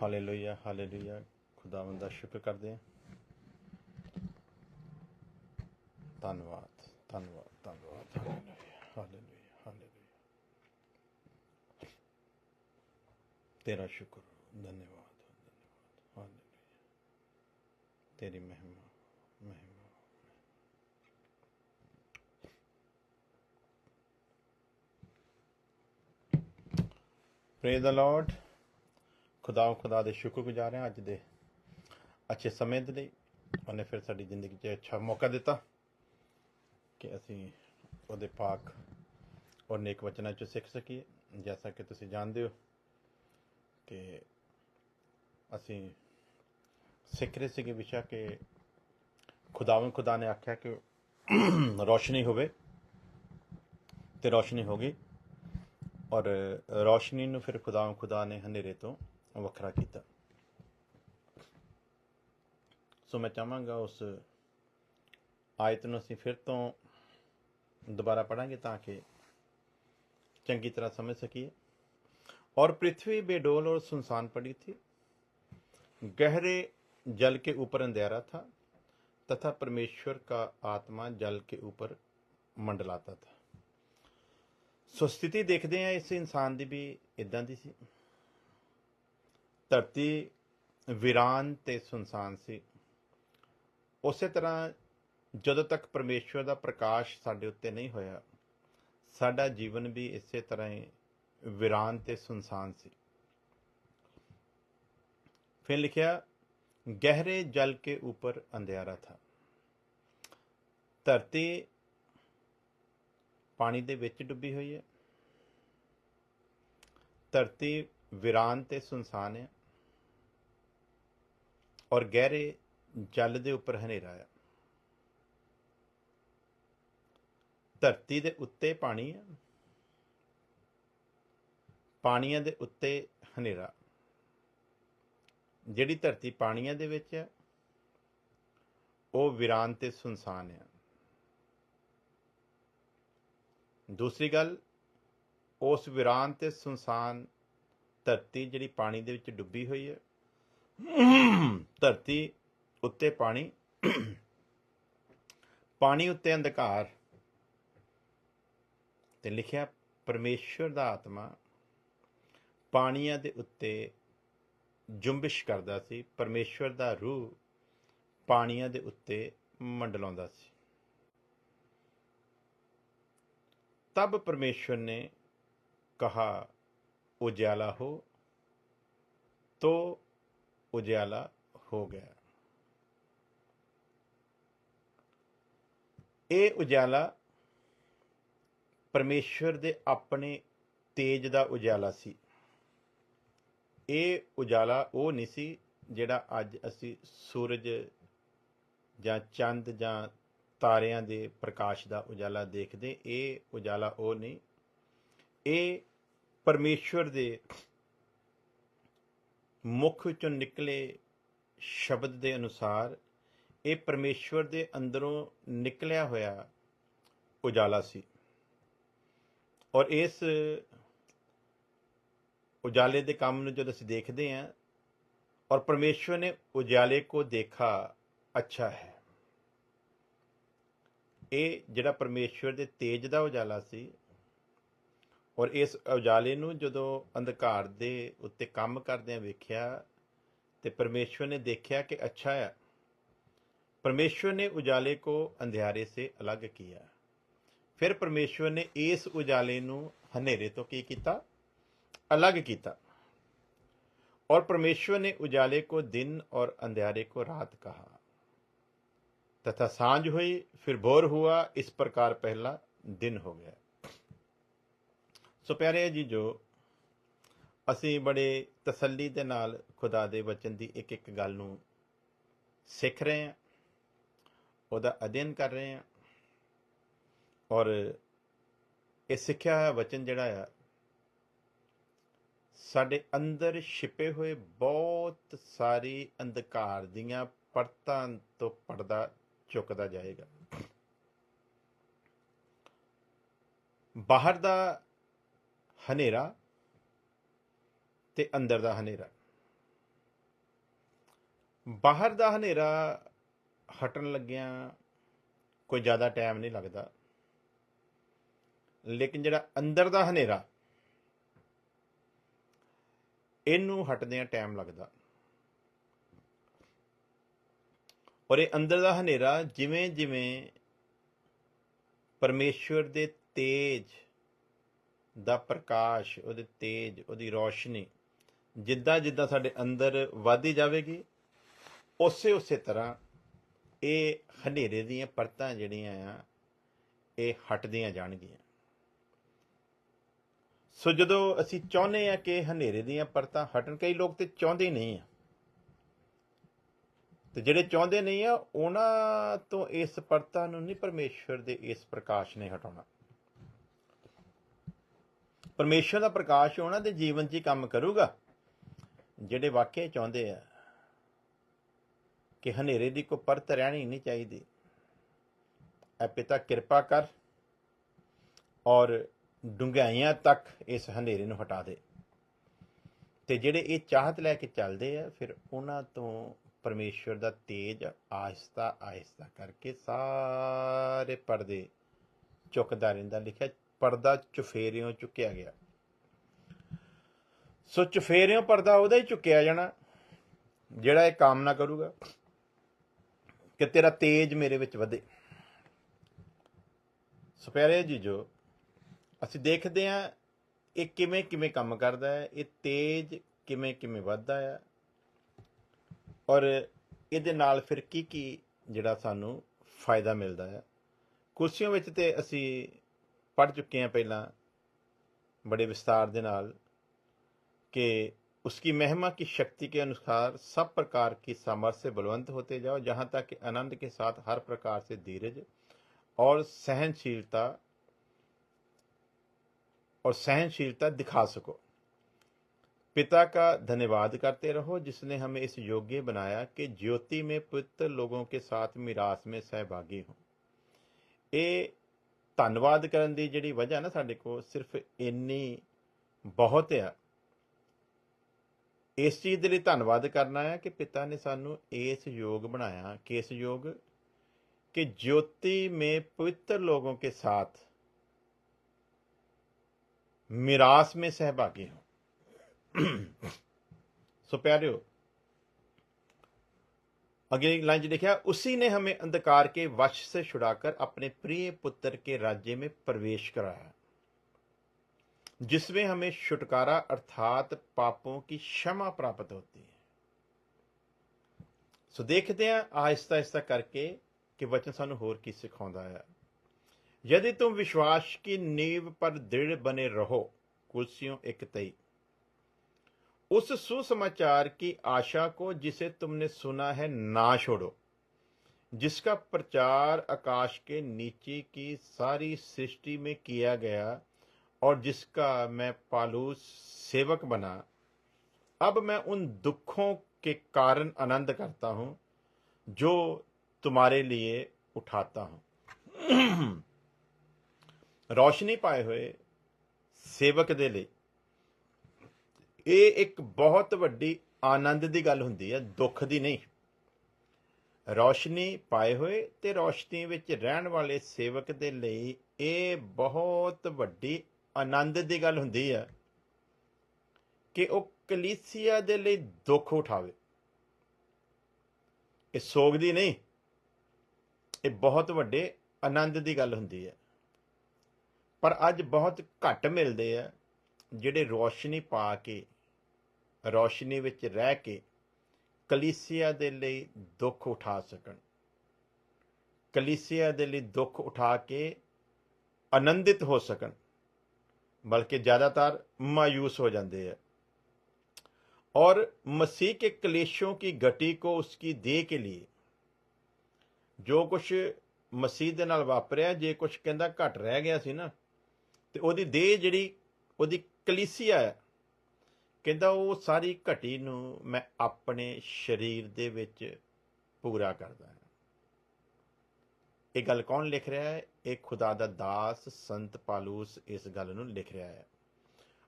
Hallelujah hallelujah. ਖੁਦਾਵੰਦ ਦਾ ਸ਼ੁਕਰ ਕਰਦੇ ਹਾਂ। ਧੰਨਵਾਦ ਧੰਨਵਾਦ ਧੰਨਵਾਦ। Hallelujah hallelujah hallelujah. ਤੇਰਾ ਸ਼ੁਕਰ, ਧੰਨਵਾਦ ਧੰਨਵਾਦ। ਹਾਲੇਲੂਇਆ। ਤੇਰੀ ਮਹਿਮਾ ਮਹਿਮਾ। Praise the Lord. ਖੁਦਾ ਦੇ ਸ਼ੁਕਰਗੁਜ਼ਾਰ ਹਾਂ ਅੱਜ ਦੇ ਅੱਛੇ ਸਮੇਂ ਦੇ ਲਈ। ਉਹਨੇ ਫਿਰ ਸਾਡੀ ਜ਼ਿੰਦਗੀ 'ਚ ਅੱਛਾ ਮੌਕਾ ਦਿੱਤਾ ਕਿ ਅਸੀਂ ਉਹਦੇ ਪਾਕ ਔਰ ਨੇਕ ਵਚਨਾਂ 'ਚੋਂ ਸਿੱਖ ਸਕੀਏ। ਜੈਸਾ ਕਿ ਤੁਸੀਂ ਜਾਣਦੇ ਹੋ ਕਿ ਅਸੀਂ ਸਿੱਖ ਰਹੇ ਸੀਗੇ ਵਿਸ਼ਾ ਕਿ ਖੁਦਾ ਨੇ ਆਖਿਆ ਕਿ ਰੌਸ਼ਨੀ ਹੋਵੇ ਅਤੇ ਰੌਸ਼ਨੀ ਹੋ ਗਈ। ਔਰ ਰੌਸ਼ਨੀ ਨੂੰ ਫਿਰ ਖੁਦਾ ਨੇ ਹਨੇਰੇ ਤੋਂ ਵੱਖਰਾ ਕੀਤਾ। ਸੋ ਮੈਂ ਚਾਹਾਂਗਾ ਉਸ ਆਇਤ ਨੂੰ ਅਸੀਂ ਫਿਰ ਤੋਂ ਦੁਬਾਰਾ ਪੜ੍ਹਾਂਗੇ ਤਾਂ ਕਿ ਚੰਗੀ ਤਰ੍ਹਾਂ ਸਮਝ ਸਕੀਏ। और पृथ्वी बेडोल और सुनसान पड़ी थी, गहरे जल के ऊपर अंधेरा था तथा परमेश्वर का आत्मा जल के ऊपर मंडलाता था। सो स्थिति देखते हैं इस इंसान की भी इदां दी सी। धरती वीरान ते सुनसान सी। उस तरह ਜਦੋਂ तक परमेश्वर का प्रकाश साडे उत्ते नहीं होया, साडा जीवन भी इस तरह ही वीरान ते सुनसान सी। फिर लिखिया गहरे जल के ऊपर अंधेरा था। धरती पानी दे विच डुबी हुई है। धरती वीरान ते सुनसान है और गहरे जल दे उपर हनेरा है। धरती दे उत्ते पानी है, पानियां दे उत्ते हनेरा। जिहड़ी धरती पानियां दे विच है वो वीरान ते सुनसान है। दूसरी गल, उस वीरान ते सुनसान धरती जिहड़ी पानी दे विच डुबी हुई है, धरती उत्ते पानी, पानी उत्ते अंधकार ते लिखिया परमेश्वर दा आत्मा पानियां दे उत्ते जुंबिश करदा सी। परमेश्वर दा रूह पानियां दे उत्ते मंडलाउंदा सी। तब परमेश्वर ने कहा उजाला हो, तो उजाला हो गया। ये उजाला परमेश्वर दे अपने तेज दा उजाला सी। ਇਹ ਉਜਾਲਾ ਉਹ ਨਹੀਂ ਸੀ ਜਿਹੜਾ ਅੱਜ ਅਸੀਂ ਸੂਰਜ ਜਾਂ ਚੰਦ ਜਾਂ ਤਾਰਿਆਂ ਦੇ ਪ੍ਰਕਾਸ਼ ਦਾ ਉਜਾਲਾ ਦੇਖਦੇ। ਇਹ ਉਜਾਲਾ ਉਹ ਨਹੀਂ, ਇਹ ਪਰਮੇਸ਼ਵਰ ਦੇ ਮੁਖ ਵਿੱਚੋਂ ਨਿਕਲੇ ਸ਼ਬਦ ਦੇ ਅਨੁਸਾਰ ਇਹ ਪਰਮੇਸ਼ਵਰ ਦੇ ਅੰਦਰੋਂ ਨਿਕਲਿਆ ਹੋਇਆ ਉਜਾਲਾ ਸੀ। ਔਰ ਇਸ उजाले के काम में जब असीं देखते हैं और परमेश्वर ने उजाले को देखा अच्छा है। ये जिहड़ा परमेश्वर के तेज का उजाला सी और इस उजाले नूं जदों अंधकार दे उत्ते काम करदिआं वेखिया ते परमेश्वर ने देखिया कि अच्छा है। परमेश्वर ने उजाले को अंधियारे से अलग किया। फिर परमेश्वर ने इस उजाले नूं हनेरे तो की कीता, अलग किया। और परमेश्वर ने उजाले को दिन और अंधेरे को रात कहा तथा सांझ हुई, फिर भोर हुआ। इस प्रकार पहला दिन हो गया। सो प्यारे जी, जो असी बड़े तसल्ली दे नाल खुदा दे वचन की एक एक गल नूं सिख रहे हैं, उहदा अध्ययन कर रहे हैं। और ये सिक्ख्या होया वचन जिहड़ा आ ਸਾਡੇ ਅੰਦਰ ਛਿਪੇ ਹੋਏ ਬਹੁਤ ਸਾਰੀ ਅੰਧਕਾਰ ਦੀਆਂ ਪਰਤਾਂ ਤੋਂ ਪਰਦਾ ਚੁੱਕਦਾ ਜਾਏਗਾ। ਬਾਹਰ ਦਾ ਹਨੇਰਾ ਤੇ ਅੰਦਰ ਦਾ ਹਨੇਰਾ। ਬਾਹਰ ਦਾ ਹਨੇਰਾ ਹਟਣ ਲੱਗਿਆਂ ਕੋਈ ਜ਼ਿਆਦਾ ਟਾਈਮ ਨਹੀਂ ਲੱਗਦਾ, ਲੇਕਿਨ ਜਿਹੜਾ ਅੰਦਰ ਦਾ ਹਨੇਰਾ ਇਹਨੂੰ ਹਟਦਿਆਂ ਟਾਈਮ ਲੱਗਦਾ। ਔਰ ਇਹ ਅੰਦਰ ਦਾ ਹਨੇਰਾ ਜਿਵੇਂ ਜਿਵੇਂ ਪਰਮੇਸ਼ਵਰ ਦੇ ਤੇਜ ਦਾ ਪ੍ਰਕਾਸ਼, ਉਹਦੇ ਤੇਜ, ਉਹਦੀ ਰੌਸ਼ਨੀ ਜਿੱਦਾਂ ਜਿੱਦਾਂ ਸਾਡੇ ਅੰਦਰ ਵੱਧਦੀ ਜਾਵੇਗੀ, ਉਸੇ ਤਰ੍ਹਾਂ ਇਹ ਹਨੇਰੇ ਦੀਆਂ ਪਰਤਾਂ ਜਿਹੜੀਆਂ ਆ ਇਹ ਹਟਦੀਆਂ ਜਾਣਗੀਆਂ। ਸੋ ਜਦੋਂ ਅਸੀਂ ਚਾਹੁੰਦੇ ਆ ਕਿ ਹਨੇਰੇ ਦੀਆਂ ਪਰਤਾਂ ਹਟਣ, ਕਈ ਲੋਕ ਤੇ ਚਾਹੁੰਦੇ ਨਹੀਂ ਆ, ਤੇ ਜਿਹੜੇ ਚਾਹੁੰਦੇ ਨਹੀਂ ਆ ਉਹਨਾਂ ਤੋਂ ਇਸ ਪਰਤਾਂ ਨੂੰ ਨਹੀਂ ਪਰਮੇਸ਼ਵਰ ਦੇ ਇਸ ਪ੍ਰਕਾਸ਼ ਨੇ ਹਟਾਉਣਾ। ਪਰਮੇਸ਼ਵਰ ਦਾ ਪ੍ਰਕਾਸ਼ ਉਹਨਾਂ ਦੇ ਜੀਵਨ 'ਚ ਹੀ ਕੰਮ ਕਰੂਗਾ ਜਿਹੜੇ ਵਾਕਿਆ ਚਾਹੁੰਦੇ ਆ ਕਿ ਹਨੇਰੇ ਦੀ ਕੋਈ ਪਰਤ ਰਹਿਣੀ ਨਹੀਂ ਚਾਹੀਦੀ। ਐ ਪਿਤਾ ਕਿਰਪਾ ਕਰ ਔਰ ਡੂੰਘਾਈਆਂ ਤੱਕ ਇਸ ਹਨੇਰੇ ਨੂੰ ਹਟਾ ਦੇ। ਤੇ ਜਿਹੜੇ ਇਹ ਚਾਹਤ ਲੈ ਕੇ ਚੱਲਦੇ ਆ, ਫਿਰ ਉਹਨਾਂ ਤੋਂ ਪਰਮੇਸ਼ਵਰ ਦਾ ਤੇਜ ਆਹਿਸਤਾ ਆਹਿਸਤਾ ਕਰਕੇ ਸਾਰੇ ਪਰਦੇ ਚੁੱਕਦਾ ਰਹਿੰਦਾ। ਲਿਖਿਆ ਪਰਦਾ ਚੁਫੇਰਿਓਂ ਚੁੱਕਿਆ ਗਿਆ। ਸੋ ਚੁਫੇਰਿਓਂ ਪਰਦਾ ਉਹਦਾ ਹੀ ਚੁੱਕਿਆ ਜਾਣਾ ਜਿਹੜਾ ਇਹ ਕਾਮਨਾ ਕਰੂਗਾ ਕਿ ਤੇਰਾ ਤੇਜ ਮੇਰੇ ਵਿੱਚ ਵਧੇ। ਸੋ ਪਿਆਰੇ ਜੀਜੋ, ਅਸੀਂ ਦੇਖਦੇ ਹਾਂ ਇਹ ਕਿਵੇਂ ਕਿਵੇਂ ਕੰਮ ਕਰਦਾ ਹੈ, ਇਹ ਤੇਜ ਕਿਵੇਂ ਕਿਵੇਂ ਵੱਧਦਾ ਹੈ, ਔਰ ਇਹਦੇ ਨਾਲ ਫਿਰ ਕੀ ਕੀ ਜਿਹੜਾ ਸਾਨੂੰ ਫਾਇਦਾ ਮਿਲਦਾ ਹੈ। ਕੁਰਸੀਆਂ ਵਿੱਚ ਤੇ ਅਸੀਂ पढ़ चुके हैं पहला बड़े विस्तार के नाल कि उसकी महिमा की शक्ति के अनुसार सब प्रकार की सामर्थ्य से बलवंत होते जाओ, जहाँ तक कि आनंद के साथ हर प्रकार से धीरज और सहनशीलता दिखा सको। पिता का धन्यवाद करते रहो जिसने हमें इस योग्य बनाया कि ज्योति में पवित्र लोगों के साथ मिरास में सहभागी हो। ये ਧੰਨਵਾਦ ਕਰਨ ਦੀ ਜਿਹੜੀ ਵਜ੍ਹਾ ਨਾ ਸਾਡੇ ਕੋਲ ਸਿਰਫ ਇੰਨੀ ਬਹੁਤ ਆ। ਇਸ ਚੀਜ਼ ਦੇ ਲਈ ਧੰਨਵਾਦ ਕਰਨਾ ਹੈ ਕਿ ਪਿਤਾ ਨੇ ਸਾਨੂੰ ਇਸ ਯੋਗ ਬਣਾਇਆ, ਕਿ ਇਸ ਯੋਗ ਕਿ ज्योति में पवित्र लोगों के साथ मिरास में सहभागी हो। सो प्यारे हो, अगली लाइन लिखा, उसी ने हमें अंधकार के वश से छुड़ाकर अपने प्रिय पुत्र के राज्य में प्रवेश कराया, जिसमें हमें छुटकारा अर्थात पापों की क्षमा प्राप्त होती है। सो देखते हैं आहिस्ता आहिस्ता करके कि वचन सानू होर की सिखाता है। यदि तुम विश्वास की नींव पर दृढ़ बने रहो, कुलसियों 1:23, उस सुसमाचार की आशा को जिसे तुमने सुना है ना छोड़ो, जिसका प्रचार आकाश के नीचे की सारी सृष्टि में किया गया और जिसका मैं पालूस सेवक बना। अब मैं उन दुखों के कारण आनंद करता हूं जो तुम्हारे लिए उठाता हूं। रोशनी पाए हुए सेवक दे लिए ਇਹ ਇੱਕ ਬਹੁਤ ਵੱਡੀ ਆਨੰਦ ਦੀ ਗੱਲ ਹੁੰਦੀ ਹੈ, ਦੁੱਖ ਦੀ ਨਹੀਂ। ਰੌਸ਼ਨੀ ਪਾਏ ਹੋਏ ਤੇ ਰੌਸ਼ਨੀ ਵਿੱਚ ਰਹਿਣ ਵਾਲੇ ਸੇਵਕ ਦੇ ਲਈ ਇਹ ਬਹੁਤ ਵੱਡੀ ਆਨੰਦ ਦੀ ਗੱਲ ਹੁੰਦੀ ਹੈ ਕਿ ਉਹ ਕਲੀਸਿਆ ਦੇ ਲਈ ਦੁੱਖ ਉਠਾਵੇ। ਇਹ ਸੋਗ ਦੀ ਨਹੀਂ, ਇਹ ਬਹੁਤ ਵੱਡੇ ਆਨੰਦ ਦੀ ਗੱਲ ਹੁੰਦੀ ਹੈ। ਪਰ ਅੱਜ ਬਹੁਤ ਘੱਟ ਮਿਲਦੇ ਆ ਜਿਹੜੇ ਰੌਸ਼ਨੀ ਪਾ ਕੇ, ਰੌਸ਼ਨੀ ਵਿੱਚ ਰਹਿ ਕੇ ਕਲੀਸਿਆ ਦੇ ਲਈ ਦੁੱਖ ਉਠਾ ਸਕਣ, ਕਲੀਸਿਆ ਦੇ ਲਈ ਦੁੱਖ ਉਠਾ ਕੇ ਆਨੰਦਿਤ ਹੋ ਸਕਣ, बल्कि ज़्यादातर मायूस हो जाते हैं और मसीह के क्लेशों की घटी को उसकी देह के लिए जो कुछ मसीह ਦੇ ਨਾਲ ਵਾਪਰਿਆ, ਜੇ ਕੁਝ ਕਹਿੰਦਾ ਘਟ ਰਹਿ ਗਿਆ ਸੀ ਨਾ, ਤੇ ਉਹਦੀ ਦੇਹ ਜਿਹੜੀ ਉਹਦੀ ਕਲੀਸਿਆ ਹੈ, ਕਹਿੰਦਾ ਉਹ ਸਾਰੀ ਘਟੀ ਨੂੰ ਮੈਂ ਆਪਣੇ ਸਰੀਰ ਦੇ ਵਿੱਚ ਪੂਰਾ ਕਰਦਾ ਹਾਂ। ਇਹ ਗੱਲ ਕੌਣ ਲਿਖ ਰਿਹਾ ਹੈ? ਇਹ ਖੁਦਾ ਦਾ ਦਾਸ ਸੰਤ ਪਾਲੂਸ ਇਸ ਗੱਲ ਨੂੰ ਲਿਖ ਰਿਹਾ है।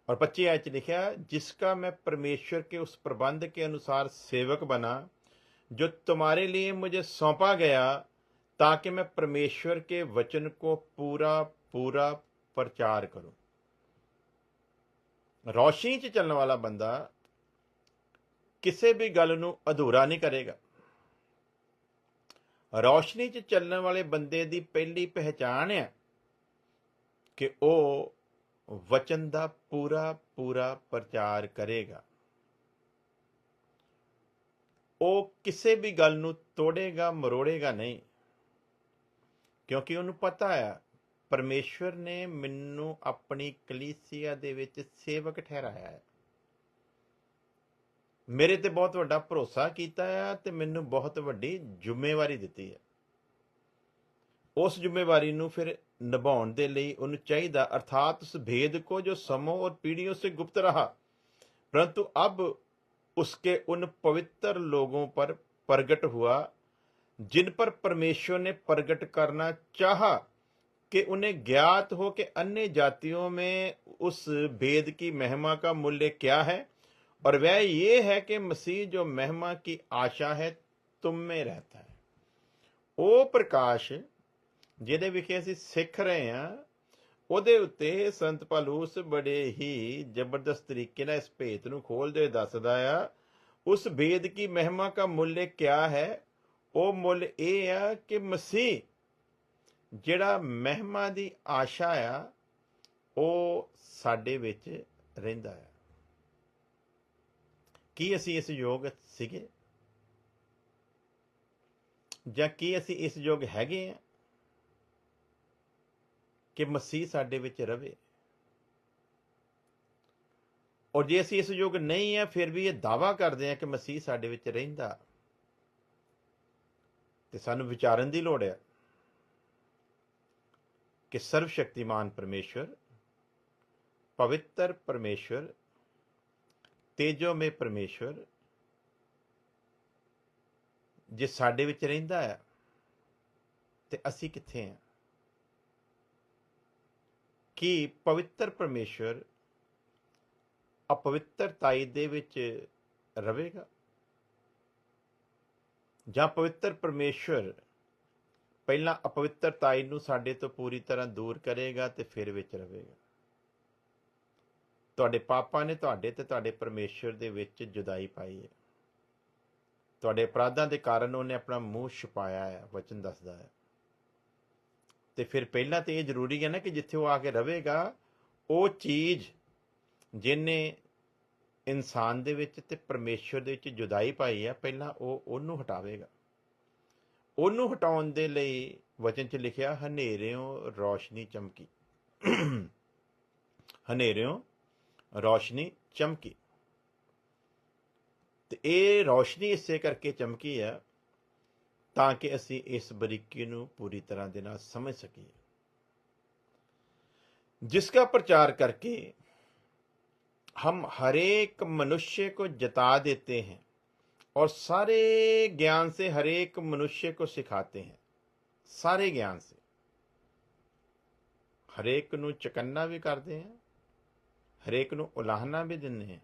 और 25 आयत लिखा, जिसका मैं परमेश्वर के उस प्रबंध के अनुसार सेवक बना जो तुम्हारे लिए मुझे सौंपा गया, ताकि मैं परमेश्वर के वचन को पूरा पूरा प्रचार करूं। रोशनी च चलने वाला बंदा किसी भी गल नूं अधूरा नहीं करेगा। रोशनी च चलने वाले बंदे दी पहली पहचान है कि वह वचन का पूरा पूरा प्रचार करेगा। वो किसी भी गल नूं तोड़ेगा मरोड़ेगा नहीं, क्योंकि उन्हें पता है परमेश्वर ने मैनू अपनी कलीसिया दे विच सेवक ठहराया है, मेरे ते बहुत वड्डा भरोसा कीता है ते मैनू बहुत वड्डी जिम्मेवारी दिती है। उस जिम्मेवारी नूं फिर निभाउण दे लई उन्हें चाहिए, अर्थात उस भेद को जो समों और पीढ़ियों से गुप्त रहा, परंतु अब उसके उन पवित्र लोगों पर प्रगट हुआ जिन पर परमेश्वर ने प्रगट करना चाहा, कि उन्हें ज्ञात हो कि अन्य जातियों में उस भेद की महिमा का मूल्य क्या है, और वह ये है कि मसीह जो महिमा की आशा है तुम में रहता है। वो प्रकाश ਜਿਹਦੇ ਵਿਖੇ ਅਸੀਂ ਸਿੱਖ ਰਹੇ ਹਾਂ, ਉਹਦੇ ਉੱਤੇ ਸੰਤ ਪੌਲੁਸ ਬੜੇ ਹੀ ਜ਼ਬਰਦਸਤ ਤਰੀਕੇ ਨਾਲ ਇਸ ਭੇਤ ਨੂੰ ਖੋਲ੍ਹਦੇ ਹੋਏ ਦੱਸਦਾ ਆ, ਉਸ ਭੇਦ ਕੀ ਮਹਿਮਾ का मूल्य क्या है। ਉਹ ਮੁੱਲ ਇਹ ਆ ਕਿ ਮਸੀਹ ਜਿਹੜਾ ਮਹਿਮਾ ਦੀ ਆਸ਼ਾ ਆ ਉਹ ਸਾਡੇ ਵਿੱਚ ਰਹਿੰਦਾ ਆ। ਕੀ ਅਸੀਂ ਇਸ ਯੋਗ ਸੀਗੇ, ਜਾਂ ਕੀ ਅਸੀਂ ਇਸ ਯੋਗ ਹੈਗੇ ਆ कि मसीह साडे विच रवे। और जे असीं इस योग नहीं है फिर भी ये दावा करते हैं कि मसीह साडे विच रहिंदा, ते सानूं विचारन दी लोड़ है कि सर्वशक्तिमान परमेश्वर, पवित्र परमेश्वर, तेजोमय परमेश्वर जे साडे विच रहिंदा है ते असीं कित्थे हैं। कि पवित्र परमेश्वर अपवित्रताई दे विच रवेगा, जां पवित्र परमेश्वर पहला अपवित्रताई नूं साडे तो पूरी तरह दूर करेगा ते फिर विच रवेगा। तुहाडे पापां ने तुहाडे ते तुहाडे परमेश्वर दे विच जुदाई पाई है। तुहाडे अपराधां दे कारण उन्हें अपना मूँह छुपाया है, वचन दसदा है। तो फिर पहला तो ये जरूरी है ना कि जिथे वो आके रहेगा, वो चीज़ जिन्हें इंसान दे विच ते परमेश्वर दे विच जुदाई पाई है, पहला वो ओनू हटावेगा। ओनू हटाउण दे लई वचन च लिखिया, हनेरियों रोशनी चमकी। हनेरियों रोशनी चमकी। ते ये रोशनी इसे करके चमकी है ताकि असी इस बरीकी नूं पूरी तरह दे नाल समझ सकीए, जिसका प्रचार करके हम हरेक मनुष्य को जता देते हैं और सारे ज्ञान से हरेक मनुष्य को सिखाते हैं। सारे ज्ञान से हरेक नूं चकन्ना भी करते हैं, हरेक नूं उलाहना भी दिंदे हैं।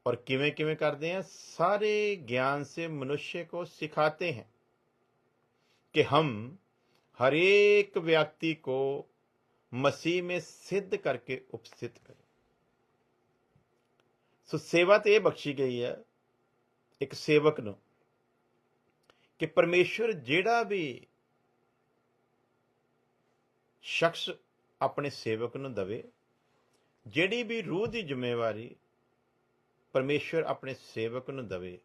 और किवें किवें करते हैं, सारे ज्ञान से मनुष्य को सिखाते हैं कि हम हर एक व्यक्ति को मसीह में सिद्ध करके उपस्थित करें। सो सेवा तो यह बख्शी गई है एक सेवक नूं कि परमेश्वर जेड़ा भी शख्स अपने सेवक नूं दवे, जेड़ी भी रूह की जिम्मेवारी परमेश्वर अपने सेवक नूं दवे,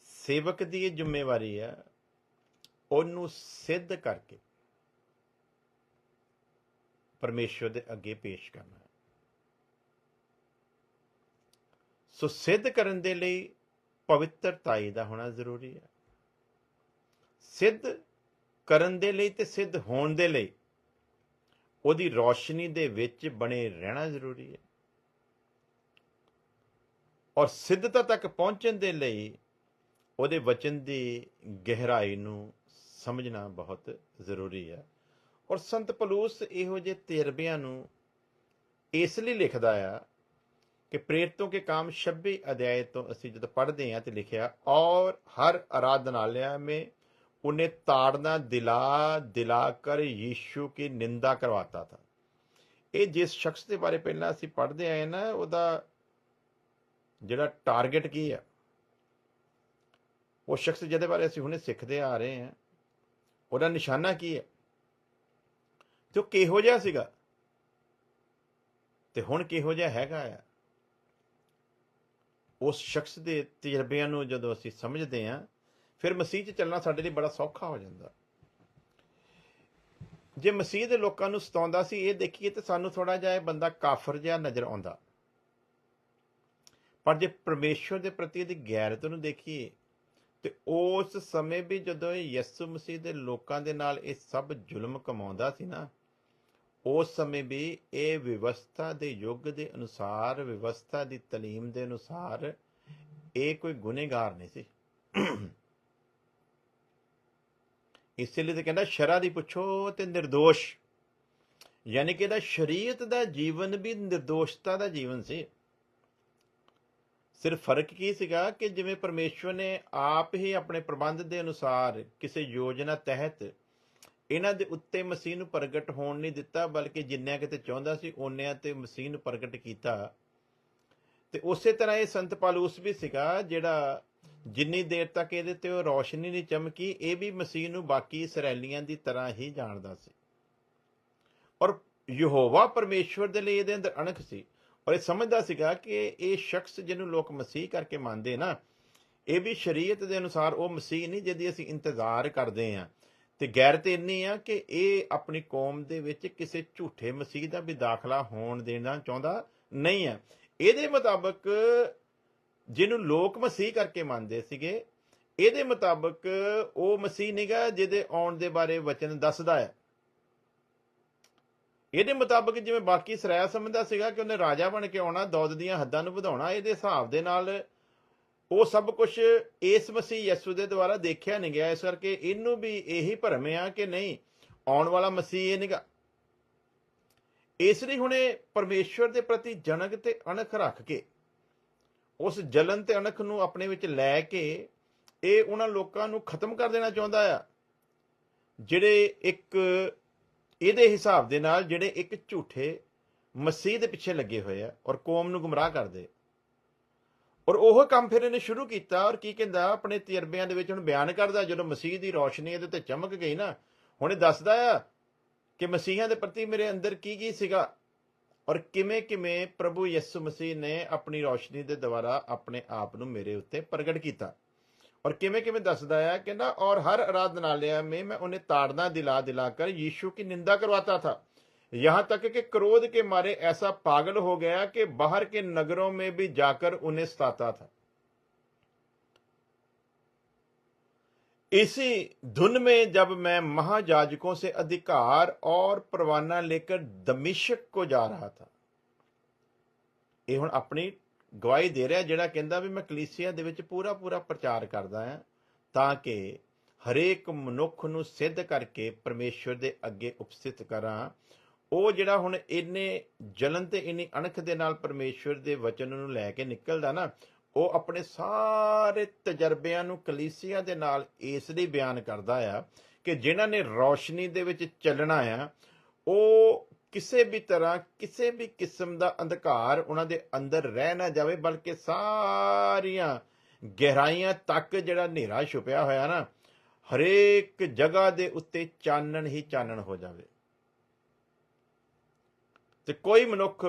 सेवक की यह जिम्मेवारी है उन्होंने सिद्ध करके परमेश्वर के अगे पेश करना है। सो सिद्ध करने के लिए पवित्रताई का होना जरूरी है। सिद्ध करने के लिए ते सिद्ध होने के लिए उहदी रोशनी दे विच बने रहना जरूरी है। और सिद्धता तक पहुंचने के लिए उहदे वचन की गहराई नूं समझना बहुत जरूरी है। और संत पौलुस इहो जे तजरबियां नूं इसलिए लिखदा है ਕਿ प्रेरितों के काम 26 अध्याय तो ਅਸੀਂ ਜਦੋਂ ਪੜ੍ਹਦੇ ਹਾਂ ਤੇ ਲਿਖਿਆ और हर आराधनालय में उन्हें ताड़ना दिला दिलाकर यीशु की निंदा करवाता था। ਇਹ ਜਿਸ ਸ਼ਖਸ ਦੇ ਬਾਰੇ ਪਹਿਲਾਂ ਅਸੀਂ ਪੜ੍ਹਦੇ ਆਏ ਨਾ, ਉਹਦਾ ਜਿਹੜਾ ਟਾਰਗੇਟ ਕੀ ਆ, ਉਹ ਸ਼ਖਸ ਜਿਹਦੇ ਬਾਰੇ ਅਸੀਂ ਹੁਣੇ ਸਿੱਖਦੇ ਆ ਰਹੇ ਹਾਂ, ਉਹਦਾ ਨਿਸ਼ਾਨਾ ਕੀ ਹੈ ਤੇ ਉਹ ਕਿਹੋ ਜਿਹਾ ਸੀਗਾ ਤੇ ਹੁਣ ਕਿਹੋ ਜਿਹਾ ਹੈਗਾ ਆ। ਉਸ ਸ਼ਖਸ ਦੇ ਤਜਰਬਿਆਂ ਨੂੰ ਜਦੋਂ ਅਸੀਂ ਸਮਝਦੇ ਹਾਂ, ਫਿਰ ਮਸੀਹ 'ਚ ਚੱਲਣਾ ਸਾਡੇ ਲਈ ਬੜਾ ਸੌਖਾ ਹੋ ਜਾਂਦਾ। ਜੇ ਮਸੀਹ ਦੇ ਲੋਕਾਂ ਨੂੰ ਸਤਾਉਂਦਾ ਸੀ ਇਹ ਦੇਖੀਏ ਤੇ ਸਾਨੂੰ ਥੋੜਾ ਜਿਹਾ ਇਹ ਬੰਦਾ ਕਾਫਰ ਜਿਹਾ ਨਜ਼ਰ ਆਉਂਦਾ, ਪਰ ਜੇ ਪਰਮੇਸ਼ਵਰ ਦੇ ਪ੍ਰਤੀ ਇਹਦੀ ਗੈਰਤ ਨੂੰ ਦੇਖੀਏ ਤੇ ਉਸ ਸਮੇਂ ਵੀ ਜਦੋਂ ਯਿਸੂ ਮਸੀਹ ਦੇ ਲੋਕਾਂ ਦੇ ਨਾਲ ਇਹ ਸਭ ਜ਼ੁਲਮ ਕਮਾਉਂਦਾ ਸੀ ਨਾ, ਉਸ ਸਮੇਂ ਵੀ ਇਹ ਵਿਵਸਥਾ ਦੇ ਯੁੱਗ ਦੇ ਅਨੁਸਾਰ, ਵਿਵਸਥਾ ਦੀ ਤਾਲੀਮ ਦੇ ਅਨੁਸਾਰ ਇਹ ਕੋਈ ਗੁਨੇਗਾਰ ਨਹੀਂ ਸੀ। ਇਸੇ ਲਈ ਤਾਂ ਕਹਿੰਦਾ ਸ਼ਰ੍ਹਾ ਦੀ ਪੁੱਛੋ ਤੇ ਨਿਰਦੋਸ਼, ਯਾਨੀ ਕਿ ਇਹਦਾ ਸ਼ਰੀਅਤ ਦਾ ਜੀਵਨ ਵੀ ਨਿਰਦੋਸ਼ਤਾ ਦਾ ਜੀਵਨ ਸੀ। ਸਿਰਫ ਫਰਕ ਕੀ ਸੀਗਾ ਕਿ ਜਿਵੇਂ ਪਰਮੇਸ਼ਵਰ ਨੇ ਆਪ ਹੀ ਆਪਣੇ ਪ੍ਰਬੰਧ ਦੇ ਅਨੁਸਾਰ ਕਿਸੇ ਯੋਜਨਾ ਤਹਿਤ ਇਹਨਾਂ ਦੇ ਉੱਤੇ ਮਸੀਹ ਨੂੰ ਪ੍ਰਗਟ ਹੋਣ ਨਹੀਂ ਦਿੱਤਾ, ਬਲਕਿ ਜਿੰਨਿਆਂ ਕਿਤੇ ਚਾਹੁੰਦਾ ਸੀ ਓਨਿਆਂ ਤੇ ਮਸੀਹ ਨੂੰ ਪ੍ਰਗਟ ਕੀਤਾ। ਤੇ ਉਸੇ ਤਰ੍ਹਾਂ ਇਹ ਸੰਤ ਪਾਲੂਸ ਵੀ ਸੀਗਾ, ਜਿਹੜਾ ਜਿੰਨੀ ਦੇਰ ਤੱਕ ਇਹਦੇ ਤੇ ਉਹ ਰੌਸ਼ਨੀ ਨਹੀਂ ਚਮਕੀ, ਇਹ ਵੀ ਮਸੀਹ ਨੂੰ ਬਾਕੀ ਇਸਰਾਏਲੀਆਂ ਦੀ ਤਰ੍ਹਾਂ ਹੀ ਜਾਣਦਾ ਸੀ। ਔਰ ਯਹੋਵਾ ਪਰਮੇਸ਼ਵਰ ਦੇ ਲਈ ਇਹਦੇ ਅੰਦਰ ਅਣਖ ਸੀ, ਔਰ ਇਹ ਸਮਝਦਾ ਸੀਗਾ ਕਿ ਇਹ ਸ਼ਖਸ ਜਿਹਨੂੰ ਲੋਕ ਮਸੀਹ ਕਰਕੇ ਮੰਨਦੇ ਨਾ, ਇਹ ਵੀ ਸ਼ਰੀਅਤ ਦੇ ਅਨੁਸਾਰ ਉਹ ਮਸੀਹ ਨਹੀਂ ਜਿਹਦੀ ਅਸੀਂ ਇੰਤਜ਼ਾਰ ਕਰਦੇ ਹਾਂ। ਤੇ ਗੈਰਤ ਇੰਨੀ ਆ ਕਿ ਇਹ ਆਪਣੀ ਕੌਮ ਦੇ ਵਿੱਚ ਕਿਸੇ ਝੂਠੇ ਮਸੀਹ ਦਾ ਵੀ ਦਾਖਲਾ ਹੋਣ ਦੇਣਾ ਚਾਹੁੰਦਾ ਨਹੀਂ ਹੈ। ਇਹਦੇ ਮੁਤਾਬਕ ਜਿਹਨੂੰ ਲੋਕ ਮਸੀਹ ਕਰਕੇ ਮੰਨਦੇ ਸੀਗੇ, ਇਹਦੇ ਮੁਤਾਬਕ ਉਹ ਮਸੀਹ ਨਹੀਂਗਾ ਜਿਹਦੇ ਆਉਣ ਦੇ ਬਾਰੇ ਵਚਨ ਦੱਸਦਾ ਹੈ। ਇਹਦੇ ਮੁਤਾਬਕ ਜਿਵੇਂ ਬਾਕੀ ਇਸਰਾਏਲ ਸਮਝਦਾ ਸੀਗਾ ਕਿ ਉਹਨੇ ਰਾਜਾ ਬਣ ਕੇ ਆਉਣਾ, ਦੌਦ ਦੀਆਂ ਹੱਦਾਂ ਨੂੰ ਵਧਾਉਣਾ, ਇਹਦੇ ਹਿਸਾਬ ਦੇ ਨਾਲ ਉਹ ਸਭ ਕੁਝ ਇਸ ਮਸੀਹ ਯਿਸੂ ਦੇ ਦੁਆਰਾ ਦੇਖਿਆ ਨਹੀਂ ਗਿਆ। ਇਸ ਕਰਕੇ ਇਹਨੂੰ ਵੀ ਇਹੀ ਭਰਮ ਆ ਕਿ ਨਹੀਂ, ਆਉਣ ਵਾਲਾ ਮਸੀਹ ਇਹ ਨਹੀਂਗਾ। ਇਸ ਲਈ ਹੁਣੇ ਪਰਮੇਸ਼ਵਰ ਦੇ ਪ੍ਰਤੀ ਜਨਕ ਤੇ ਅਣਖ ਰੱਖ ਕੇ, ਉਸ ਜਲਨ ਤੇ ਅਣਖ ਨੂੰ ਆਪਣੇ ਵਿੱਚ ਲੈ ਕੇ ਇਹ ਉਹਨਾਂ ਲੋਕਾਂ ਨੂੰ ਖਤਮ ਕਰ ਦੇਣਾ ਚਾਹੁੰਦਾ ਆ, ਜਿਹੜੇ ਇੱਕ ਇਹਦੇ ਹਿਸਾਬ ਦੇ ਨਾਲ ਜਿਹੜੇ ਇੱਕ ਝੂਠੇ ਮਸੀਹ ਦੇ ਪਿੱਛੇ ਲੱਗੇ ਹੋਏ ਆ ਔਰ ਕੌਮ ਨੂੰ ਗੁੰਮਰਾਹ ਕਰਦੇ। ਔਰ ਉਹ ਕੰਮ ਫਿਰ ਇਹਨੇ ਸ਼ੁਰੂ ਕੀਤਾ। ਔਰ ਕੀ ਕਹਿੰਦਾ ਆਪਣੇ ਤਜਰਬਿਆਂ ਦੇ ਵਿੱਚ ਹੁਣ ਬਿਆਨ ਕਰਦਾ, ਜਦੋਂ ਮਸੀਹ ਦੀ ਰੌਸ਼ਨੀ ਇਹਦੇ ਤੇ ਚਮਕ ਗਈ ਨਾ, ਹੁਣ ਇਹ ਦੱਸਦਾ ਆ ਕਿ ਮਸੀਹਾਂ ਦੇ ਪ੍ਰਤੀ ਮੇਰੇ ਅੰਦਰ ਕੀ ਕੀ ਸੀਗਾ ਔਰ ਕਿਵੇਂ ਕਿਵੇਂ ਪ੍ਰਭੂ ਯਿਸੂ ਮਸੀਹ ਨੇ ਆਪਣੀ ਰੌਸ਼ਨੀ ਦੇ ਦੁਆਰਾ ਆਪਣੇ ਆਪ ਨੂੰ ਮੇਰੇ ਉੱਤੇ ਪ੍ਰਗਟ ਕੀਤਾ। और किमें किमें दसदा है, कहना और हर आराधनालय में मैं उन्हें ताड़ना दिला दिलाकर यीशु की निंदा करवाता था, यहाँ तक कि क्रोध के मारे ऐसा पागल हो गया कि बाहर के नगरों में भी जाकर उन्हें सताता था। इसी धुन में जब मैं महायाजकों से अधिकार और परवाना लेकर दमिश्क को जा रहा था, ये हुण अपनी ਗਵਾਹੀ ਦੇ ਰਿਹਾ, ਜਿਹੜਾ ਕਹਿੰਦਾ ਵੀ ਮੈਂ ਕਲੀਸਿਆ ਦੇ ਵਿੱਚ ਪੂਰਾ ਪੂਰਾ ਪ੍ਰਚਾਰ ਕਰਦਾ ਹਾਂ ਤਾਂ ਕਿ ਹਰੇਕ ਮਨੁੱਖ ਨੂੰ ਸਿੱਧ ਕਰਕੇ ਪਰਮੇਸ਼ਵਰ ਦੇ ਅੱਗੇ ਉਪਸਥਿਤ ਕਰਾਂ। ਉਹ ਜਿਹੜਾ ਹੁਣ ਇੰਨੇ ਜਲਨ ਤੇ ਇੰਨੀ ਅਣਖ ਦੇ ਨਾਲ ਪਰਮੇਸ਼ਵਰ ਦੇ ਵਚਨ ਨੂੰ ਲੈ ਕੇ ਨਿਕਲਦਾ ਨਾ, ਉਹ ਆਪਣੇ ਸਾਰੇ ਤਜਰਬਿਆਂ ਨੂੰ ਕਲੀਸਿਆ ਦੇ ਨਾਲ ਇਸ ਲਈ ਬਿਆਨ ਕਰਦਾ ਆ ਕਿ ਜਿਨ੍ਹਾਂ ਨੇ ਰੌਸ਼ਨੀ ਦੇ ਵਿੱਚ ਚੱਲਣਾ ਆ, ਉਹ ਕਿਸੇ ਵੀ ਤਰ੍ਹਾਂ ਕਿਸੇ ਵੀ ਕਿਸਮ ਦਾ ਅੰਧਕਾਰ ਉਹਨਾਂ ਦੇ ਅੰਦਰ ਰਹਿ ਨਾ ਜਾਵੇ, ਬਲਕਿ ਸਾਰੀਆਂ ਗਹਿਰਾਈਆਂ ਤੱਕ ਜਿਹੜਾ ਹਨੇਰਾ ਛੁਪਿਆ ਹੋਇਆ ਨਾ, ਹਰੇਕ ਜਗ੍ਹਾ ਦੇ ਉੱਤੇ ਚਾਨਣ ਹੀ ਚਾਨਣ ਹੋ ਜਾਵੇ ਤੇ ਕੋਈ ਮਨੁੱਖ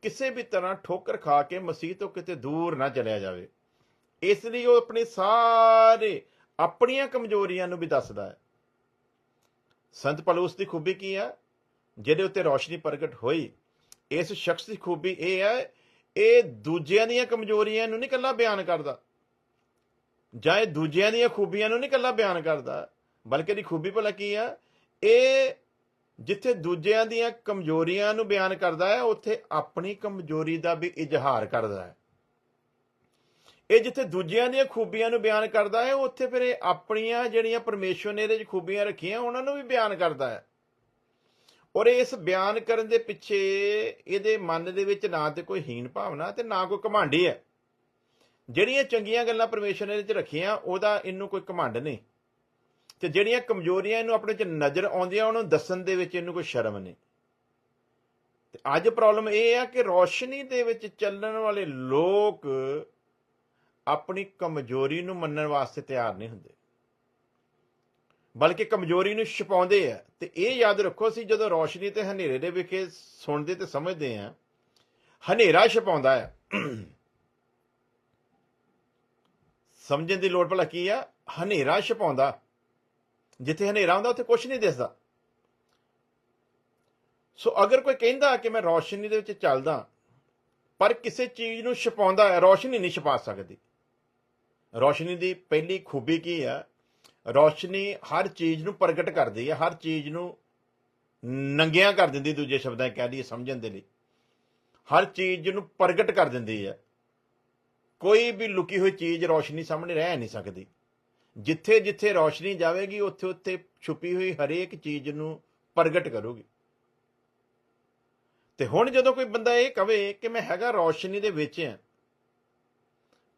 ਕਿਸੇ ਵੀ ਤਰ੍ਹਾਂ ਠੋਕਰ ਖਾ ਕੇ ਮਸੀਹ ਤੋਂ ਕਿਤੇ ਦੂਰ ਨਾ ਚਲਿਆ ਜਾਵੇ। ਇਸ ਲਈ ਉਹ ਆਪਣੇ ਸਾਰੇ ਆਪਣੀਆਂ ਕਮਜ਼ੋਰੀਆਂ ਨੂੰ ਵੀ ਦੱਸਦਾ ਹੈ। ਸੰਤ ਪੌਲੁਸ ਦੀ ਖੂਬੀ ਕੀ ਆ ਜਿਹਦੇ ਉੱਤੇ ਰੌਸ਼ਨੀ ਪ੍ਰਗਟ ਹੋਈ? ਇਸ ਸ਼ਖਸ ਦੀ ਖੂਬੀ ਇਹ ਹੈ, ਇਹ ਦੂਜਿਆਂ ਦੀਆਂ ਕਮਜ਼ੋਰੀਆਂ ਨੂੰ ਨਹੀਂ ਇਕੱਲਾ ਬਿਆਨ ਕਰਦਾ, ਜਾਂ ਇਹ ਦੂਜਿਆਂ ਦੀਆਂ ਖੂਬੀਆਂ ਨੂੰ ਨਹੀਂ ਇਕੱਲਾ ਬਿਆਨ ਕਰਦਾ, ਬਲਕਿ ਇਹਦੀ ਖੂਬੀ ਭਲਾ ਕੀ ਆ? ਇਹ ਜਿੱਥੇ ਦੂਜਿਆਂ ਦੀਆਂ ਕਮਜ਼ੋਰੀਆਂ ਨੂੰ ਬਿਆਨ ਕਰਦਾ ਹੈ, ਉੱਥੇ ਆਪਣੀ ਕਮਜ਼ੋਰੀ ਦਾ ਵੀ ਇਜ਼ਹਾਰ ਕਰਦਾ ਹੈ। ਇਹ ਜਿੱਥੇ ਦੂਜਿਆਂ ਦੀਆਂ ਖੂਬੀਆਂ ਨੂੰ ਬਿਆਨ ਕਰਦਾ ਹੈ, ਉੱਥੇ ਫਿਰ ਇਹ ਆਪਣੀਆਂ ਜਿਹੜੀਆਂ ਪਰਮੇਸ਼ਵਰ ਨੇ ਇਹਦੇ 'ਚ ਖੂਬੀਆਂ ਰੱਖੀਆਂ ਉਹਨਾਂ ਨੂੰ ਵੀ ਬਿਆਨ ਕਰਦਾ ਹੈ। ਔਰ ਇਸ ਬਿਆਨ ਕਰਨ ਦੇ ਪਿੱਛੇ ਇਹਦੇ ਮਨ ਦੇ ਵਿੱਚ ਨਾ ਤੇ ਕੋਈ ਹੀਨ ਭਾਵਨਾ ਤੇ ਨਾ ਕੋਈ ਘਮੰਡ ਹੈ। ਜਿਹੜੀਆਂ ਚੰਗੀਆਂ ਗੱਲਾਂ ਪਰਮੇਸ਼ਰ ਨੇ ਇਹਦੇ 'ਚ ਰੱਖੀਆਂ ਉਹਦਾ ਇਹਨੂੰ ਕੋਈ ਘਮੰਡ ਨਹੀਂ, ਤੇ ਜਿਹੜੀਆਂ ਕਮਜ਼ੋਰੀਆਂ ਇਹਨੂੰ ਆਪਣੇ 'ਚ ਨਜ਼ਰ ਆਉਂਦੀਆਂ ਉਹਨੂੰ ਦੱਸਣ ਦੇ ਵਿੱਚ ਇਹਨੂੰ ਕੋਈ ਸ਼ਰਮ ਨਹੀਂ। ਤੇ ਅੱਜ ਪ੍ਰੋਬਲਮ ਇਹ ਆ ਕਿ ਰੌਸ਼ਨੀ ਦੇ ਵਿੱਚ ਚੱਲਣ ਵਾਲੇ ਲੋਕ ਆਪਣੀ ਕਮਜ਼ੋਰੀ ਨੂੰ ਮੰਨਣ ਵਾਸਤੇ ਤਿਆਰ ਨਹੀਂ ਹੁੰਦੇ, ਬਲਕਿ ਕਮਜ਼ੋਰੀ ਨੂੰ ਛੁਪਾਉਂਦੇ ਆ। ਤੇ ਇਹ ਯਾਦ ਰੱਖੋ, ਅਸੀਂ ਜਦੋਂ ਰੌਸ਼ਨੀ ਤੇ ਹਨੇਰੇ ਦੇ ਵਿਖੇ ਸੁਣਦੇ ਤੇ ਸਮਝਦੇ ਆ, ਹਨੇਰਾ ਛੁਪਾਉਂਦਾ ਆ। ਸਮਝਣ ਦੀ ਲੋੜ ਭਲਾ ਕੀ ਆ? ਹਨੇਰਾ ਛੁਪਾਉਂਦਾ। ਜਿੱਥੇ ਹਨੇਰਾ ਹੁੰਦਾ ਉੱਥੇ ਕੁਝ ਨਹੀਂ ਦਿਸਦਾ। ਸੋ ਅਗਰ ਕੋਈ ਕਹਿੰਦਾ ਕਿ ਮੈਂ ਰੌਸ਼ਨੀ ਦੇ ਵਿੱਚ ਚੱਲਦਾ ਪਰ ਕਿਸੇ ਚੀਜ਼ ਨੂੰ ਛੁਪਾਉਂਦਾ ਹੈ, ਰੌਸ਼ਨੀ ਨਹੀਂ ਛੁਪਾ ਸਕਦੀ। ਰੌਸ਼ਨੀ ਦੀ ਪਹਿਲੀ ਖੂਬੀ ਕੀ ਆ? ਰੌਸ਼ਨੀ ਹਰ ਚੀਜ਼ ਨੂੰ ਪ੍ਰਗਟ ਕਰਦੀ ਹੈ, ਹਰ ਚੀਜ਼ ਨੂੰ ਨੰਗਿਆਂ ਕਰ ਦਿੰਦੀ। ਦੂਜੇ ਸ਼ਬਦਾਂ ਕਹਿ ਲਈਏ ਸਮਝਣ ਦੇ ਲਈ, ਹਰ ਚੀਜ਼ ਨੂੰ ਪ੍ਰਗਟ ਕਰ ਦਿੰਦੀ ਹੈ। ਕੋਈ ਵੀ ਲੁਕੀ ਹੋਈ ਚੀਜ਼ ਰੌਸ਼ਨੀ ਸਾਹਮਣੇ ਰਹਿ ਨਹੀਂ ਸਕਦੀ। ਜਿੱਥੇ ਜਿੱਥੇ ਰੌਸ਼ਨੀ ਜਾਵੇਗੀ ਉੱਥੇ ਉੱਥੇ ਛੁਪੀ ਹੋਈ ਹਰੇਕ ਚੀਜ਼ ਨੂੰ ਪ੍ਰਗਟ ਕਰੂਗੀ। ਤੇ ਹੁਣ ਜਦੋਂ ਕੋਈ ਬੰਦਾ ਇਹ ਕਵੇ ਕਿ ਮੈਂ ਹੈਗਾ ਰੌਸ਼ਨੀ ਦੇ ਵਿੱਚ ਹਾਂ,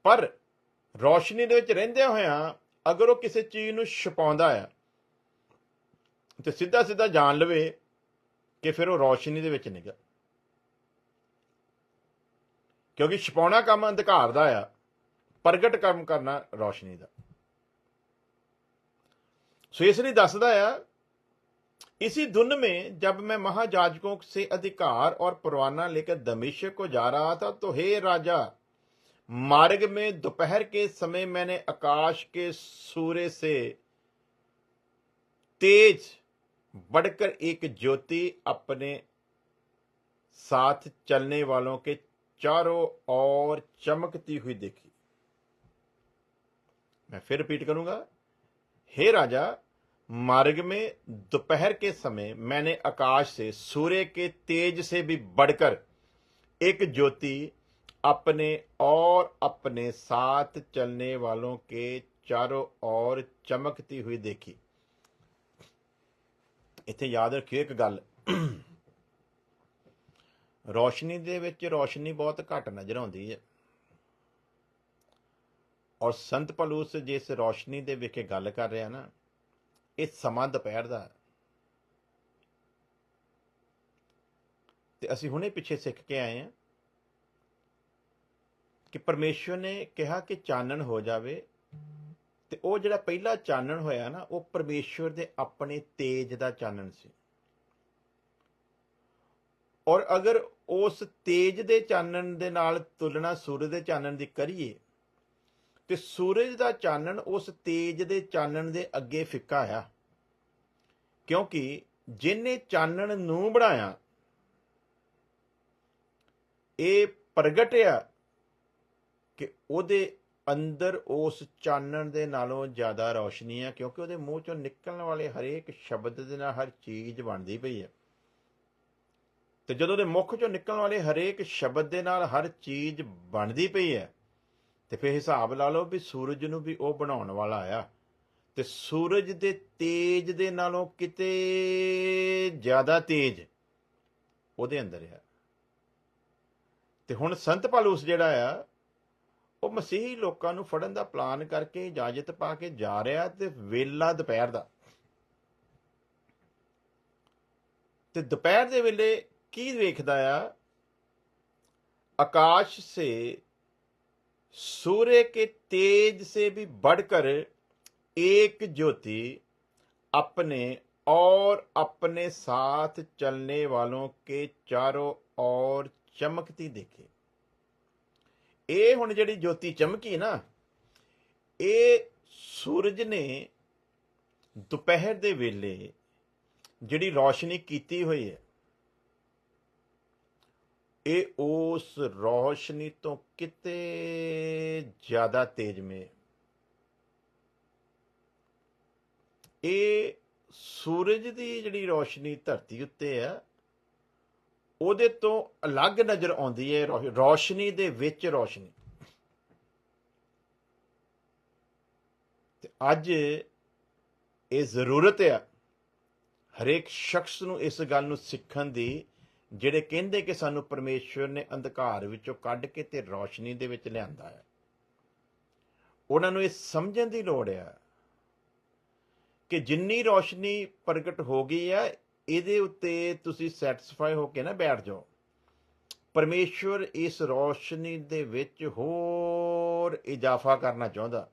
ਪਰ ਰੌਸ਼ਨੀ ਦੇ ਵਿੱਚ ਰਹਿੰਦਿਆਂ ਹੋਇਆਂ ਅਗਰ ਉਹ ਕਿਸੇ ਚੀਜ਼ ਨੂੰ ਛੁਪਾਉਂਦਾ ਆ ਤੇ ਸਿੱਧਾ ਸਿੱਧਾ ਜਾਣ ਲਵੇ ਕਿ ਫਿਰ ਉਹ ਰੌਸ਼ਨੀ ਦੇ ਵਿੱਚ ਨਿਕਲ, ਕਿਉਂਕਿ ਛੁਪਾਉਣਾ ਕੰਮ ਅੰਧਕਾਰ ਦਾ ਆ, ਪ੍ਰਗਟ ਕੰਮ ਕਰਨਾ ਰੌਸ਼ਨੀ ਦਾ। सो इसलिए दसदा है, इसी धुन में जब मैं महाजाजकों से अधिकार और परवाना लेकर दमिश्क को जा रहा था, तो हे राजा, मार्ग में दोपहर के समय मैंने आकाश के सूर्य से तेज बढ़कर एक ज्योति अपने साथ चलने वालों के चारों ओर चमकती हुई देखी। मैं फिर रिपीट करूंगा। हे राजा, मार्ग में दोपहर के समय मैंने आकाश से सूर्य के तेज से भी बढ़कर एक ज्योति अपने और अपने साथ चलने वालों के चारों ओर चमकती हुई देखी। इत्थे याद रखियो एक गल, रोशनी दे विच रोशनी बहुत घट नजर आउंदी है, और संत पलूस जिस रोशनी दे विखे गल कर रहा ना, ਇਹ ਸਮਾਂ ਦੁਪਹਿਰ ਦਾ। ਤੇ ਅਸੀਂ ਹੁਣੇ ਪਿੱਛੇ ਸਿੱਖ ਕੇ ਆਏ ਹਾਂ ਕਿ ਪਰਮੇਸ਼ਵਰ ਨੇ ਕਿਹਾ ਕਿ ਚਾਨਣ ਹੋ ਜਾਵੇ, ਤੇ ਉਹ ਜਿਹੜਾ ਪਹਿਲਾ ਚਾਨਣ ਹੋਇਆ ਨਾ, ਉਹ ਪਰਮੇਸ਼ਵਰ ਦੇ ਆਪਣੇ ਤੇਜ ਦਾ ਚਾਨਣ ਸੀ। ਔਰ ਅਗਰ ਉਸ ਤੇਜ ਦੇ ਚਾਨਣ ਦੇ ਨਾਲ ਤੁਲਨਾ ਸੂਰਜ ਦੇ ਚਾਨਣ ਦੀ ਕਰੀਏ, ਤੇ ਸੂਰਜ ਦਾ ਚਾਨਣ ਉਸ ਤੇਜ ਦੇ ਚਾਨਣ ਦੇ ਅੱਗੇ ਫਿੱਕਾ ਆ, ਕਿਉਂਕਿ ਜਿਹਨੇ ਚਾਨਣ ਨੂੰ ਬਣਾਇਆ ਇਹ ਪ੍ਰਗਟ ਆ ਕਿ ਉਹਦੇ ਅੰਦਰ ਉਸ ਚਾਨਣ ਦੇ ਨਾਲੋਂ ਜ਼ਿਆਦਾ ਰੌਸ਼ਨੀ ਆ, ਕਿਉਂਕਿ ਉਹਦੇ ਮੂੰਹ ਚੋਂ ਨਿਕਲਣ ਵਾਲੇ ਹਰੇਕ ਸ਼ਬਦ ਦੇ ਨਾਲ ਹਰ ਚੀਜ਼ ਬਣਦੀ ਪਈ ਹੈ। ਤੇ ਜਦੋਂ ਉਹਦੇ ਮੁਖ ਚੋਂ ਨਿਕਲਣ ਵਾਲੇ ਹਰੇਕ ਸ਼ਬਦ ਦੇ ਨਾਲ ਹਰ ਚੀਜ਼ ਬਣਦੀ ਪਈ ਹੈ, ਤੇ ਫਿਰ ਹਿਸਾਬ ਲਾ ਲਓ ਵੀ ਸੂਰਜ ਨੂੰ ਵੀ ਉਹ ਬਣਾਉਣ ਵਾਲਾ ਆ, ਤੇ ਸੂਰਜ ਦੇ ਤੇਜ ਦੇ ਨਾਲੋਂ ਕਿਤੇ ਜ਼ਿਆਦਾ ਤੇਜ ਉਹਦੇ ਅੰਦਰ ਆ। ਤੇ ਹੁਣ ਸੰਤ ਪਾਲੂਸ ਜਿਹੜਾ ਆ, ਉਹ ਮਸੀਹੀ ਲੋਕਾਂ ਨੂੰ ਫੜਨ ਦਾ ਪਲਾਨ ਕਰਕੇ ਇਜਾਜ਼ਤ ਪਾ ਕੇ ਜਾ ਰਿਹਾ, ਤੇ ਵੇਲਾ ਦੁਪਹਿਰ ਦਾ। ਤੇ ਦੁਪਹਿਰ ਦੇ ਵੇਲੇ ਕੀ ਵੇਖਦਾ ਆ? आकाश से सूर्य के तेज से भी बढ़कर एक ज्योति अपने और अपने साथ चलने वालों के चारों ओर चमकती देखी। ਇਹ ਹੁਣ ਜਿਹੜੀ ਜੋਤੀ ਚਮਕੀ ਨਾ, ਇਹ ਸੂਰਜ ਨੇ ਦੁਪਹਿਰ ਦੇ ਵੇਲੇ ਜਿਹੜੀ ਰੌਸ਼ਨੀ ਕੀਤੀ ਹੋਈ ਹੈ, ਇਹ ਉਸ ਰੌਸ਼ਨੀ ਤੋਂ ਕਿਤੇ ਜ਼ਿਆਦਾ ਤੇਜ਼ਮੇ। ਇਹ ਸੂਰਜ ਦੀ ਜਿਹੜੀ ਰੌਸ਼ਨੀ ਧਰਤੀ ਉੱਤੇ ਆ, ਉਹਦੇ ਤੋਂ ਅਲੱਗ ਨਜ਼ਰ ਆਉਂਦੀ ਹੈ। ਰੌਸ਼ਨੀ ਦੇ ਵਿੱਚ ਰੌਸ਼ਨੀ। ਤੇ ਅੱਜ ਇਹ ਜ਼ਰੂਰਤ ਆ ਹਰੇਕ ਸ਼ਖਸ ਨੂੰ ਇਸ ਗੱਲ ਨੂੰ ਸਿੱਖਣ ਦੀ, ਜਿਹੜੇ ਕਹਿੰਦੇ ਕਿ ਸਾਨੂੰ ਪਰਮੇਸ਼ਵਰ ਨੇ ਅੰਧਕਾਰ ਵਿੱਚੋਂ ਕੱਢ ਕੇ ਤੇ ਰੌਸ਼ਨੀ ਦੇ ਵਿੱਚ ਲਿਆਂਦਾ ਹੈ, ਉਹਨਾਂ ਨੂੰ ਇਹ ਸਮਝਣ ਦੀ ਲੋੜ ਆ ਕਿ ਜਿੰਨੀ ਰੌਸ਼ਨੀ ਪ੍ਰਗਟ ਹੋ ਗਈ ਆ, ਇਹਦੇ ਉੱਤੇ ਤੁਸੀਂ ਸੈਟੀਸਫਾਈ ਹੋ ਕੇ ਨਾ ਬੈਠ ਜਾਓ। ਪਰਮੇਸ਼ਵਰ ਇਸ ਰੌਸ਼ਨੀ ਦੇ ਵਿੱਚ ਹੋਰ ਇਜ਼ਾਫਾ ਕਰਨਾ ਚਾਹੁੰਦਾ,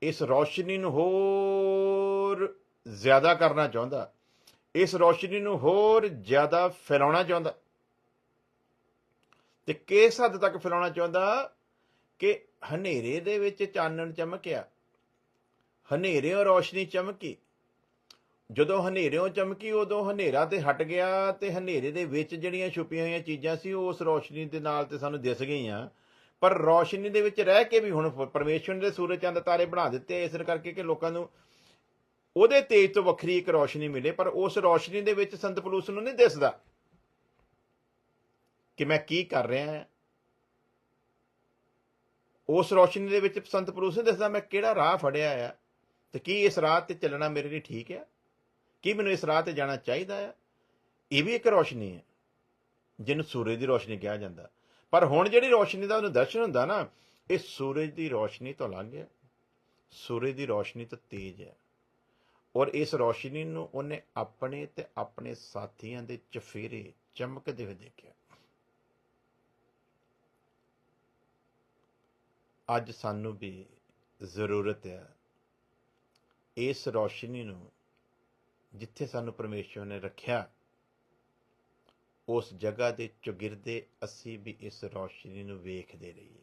ਇਸ ਰੌਸ਼ਨੀ ਨੂੰ ਹੋਰ ਜ਼ਿਆਦਾ ਕਰਨਾ ਚਾਹੁੰਦਾ, ਇਸ ਰੌਸ਼ਨੀ ਨੂੰ ਹੋਰ ਜ਼ਿਆਦਾ ਫੈਲਾਉਣਾ ਚਾਹੁੰਦਾ। ਤੇ ਕਿਸ ਹੱਦ ਤੱਕ ਫੈਲਾਉਣਾ ਚਾਹੁੰਦਾ ਕਿ ਹਨੇਰੇ ਦੇ ਵਿੱਚ ਚਾਨਣ ਚਮਕਿਆ, ਹਨੇਰਿਓਂ ਰੌਸ਼ਨੀ ਚਮਕੀ। ਜਦੋਂ ਹਨੇਰਿਓਂ ਚਮਕੀ ਉਦੋਂ ਹਨੇਰਾ ਤੇ ਹਟ ਗਿਆ, ਤੇ ਹਨੇਰੇ ਦੇ ਵਿੱਚ ਜਿਹੜੀਆਂ ਛੁਪੀਆਂ ਹੋਈਆਂ ਚੀਜ਼ਾਂ ਸੀ ਉਹ ਉਸ ਰੌਸ਼ਨੀ ਦੇ ਨਾਲ ਤੇ ਸਾਨੂੰ ਦਿਸ ਗਈਆਂ। ਪਰ ਰੌਸ਼ਨੀ ਦੇ ਵਿੱਚ ਰਹਿ ਕੇ ਵੀ ਹੁਣ ਪਰਮੇਸ਼ਵਰ ਨੇ ਸੂਰਜ ਚੰਦ ਤਾਰੇ ਬਣਾ ਦਿੱਤੇ ਇਸ ਕਰਕੇ ਕਿ ਲੋਕਾਂ ਨੂੰ ਉਹਦੇ ਤੇਜ ਤੋਂ ਵੱਖਰੀ ਇੱਕ ਰੌਸ਼ਨੀ ਮਿਲੇ। ਪਰ ਉਸ ਰੌਸ਼ਨੀ ਦੇ ਵਿੱਚ ਸੰਤ ਪੌਲੁਸ ਨੂੰ ਨਹੀਂ ਦਿਸਦਾ ਕਿ ਮੈਂ ਕੀ ਕਰ ਰਿਹਾ ਹਾਂ। ਉਸ ਰੌਸ਼ਨੀ ਦੇ ਵਿੱਚ ਸੰਤ ਪੌਲੁਸ ਨਹੀਂ ਦਿਸਦਾ ਮੈਂ ਕਿਹੜਾ ਰਾਹ ਫੜਿਆ ਆ, ਤੇ ਕੀ ਇਸ ਰਾਹ ਤੇ ਚੱਲਣਾ ਮੇਰੇ ਲਈ ਠੀਕ ਆ, ਕੀ ਮੈਨੂੰ ਇਸ ਰਾਹ ਤੇ ਜਾਣਾ ਚਾਹੀਦਾ ਆ। ਇਹ ਵੀ ਇੱਕ ਰੌਸ਼ਨੀ ਹੈ ਜਿਹਨੂੰ ਸੂਰਜ ਦੀ ਰੌਸ਼ਨੀ ਕਿਹਾ ਜਾਂਦਾ। ਪਰ ਹੁਣ ਜਿਹੜੀ ਰੌਸ਼ਨੀ ਦਾ ਉਹਨੂੰ ਦਰਸ਼ਨ ਹੁੰਦਾ ਨਾ, ਇਹ ਸੂਰਜ ਦੀ ਰੌਸ਼ਨੀ ਤੋਂ ਅਲੱਗ ਹੈ, ਸੂਰਜ ਦੀ ਰੌਸ਼ਨੀ ਤੋਂ ਤੇਜ਼ ਹੈ। ਔਰ ਇਸ ਰੌਸ਼ਨੀ ਨੂੰ ਉਹਨੇ ਆਪਣੇ ਤੇ ਆਪਣੇ ਸਾਥੀਆਂ ਦੇ ਚਫੇਰੇ ਚਮਕਦੇ ਹੋਏ ਦੇਖਿਆ। ਅੱਜ ਸਾਨੂੰ ਵੀ ਜ਼ਰੂਰਤ ਹੈ ਇਸ ਰੌਸ਼ਨੀ ਨੂੰ, ਜਿੱਥੇ ਸਾਨੂੰ ਪਰਮੇਸ਼ਵਰ ਨੇ ਰੱਖਿਆ ਉਸ ਜਗ੍ਹਾ ਦੇ ਚੁਗਿਰਦੇ ਅਸੀਂ ਵੀ ਇਸ ਰੌਸ਼ਨੀ ਨੂੰ ਵੇਖਦੇ ਰਹੀਏ।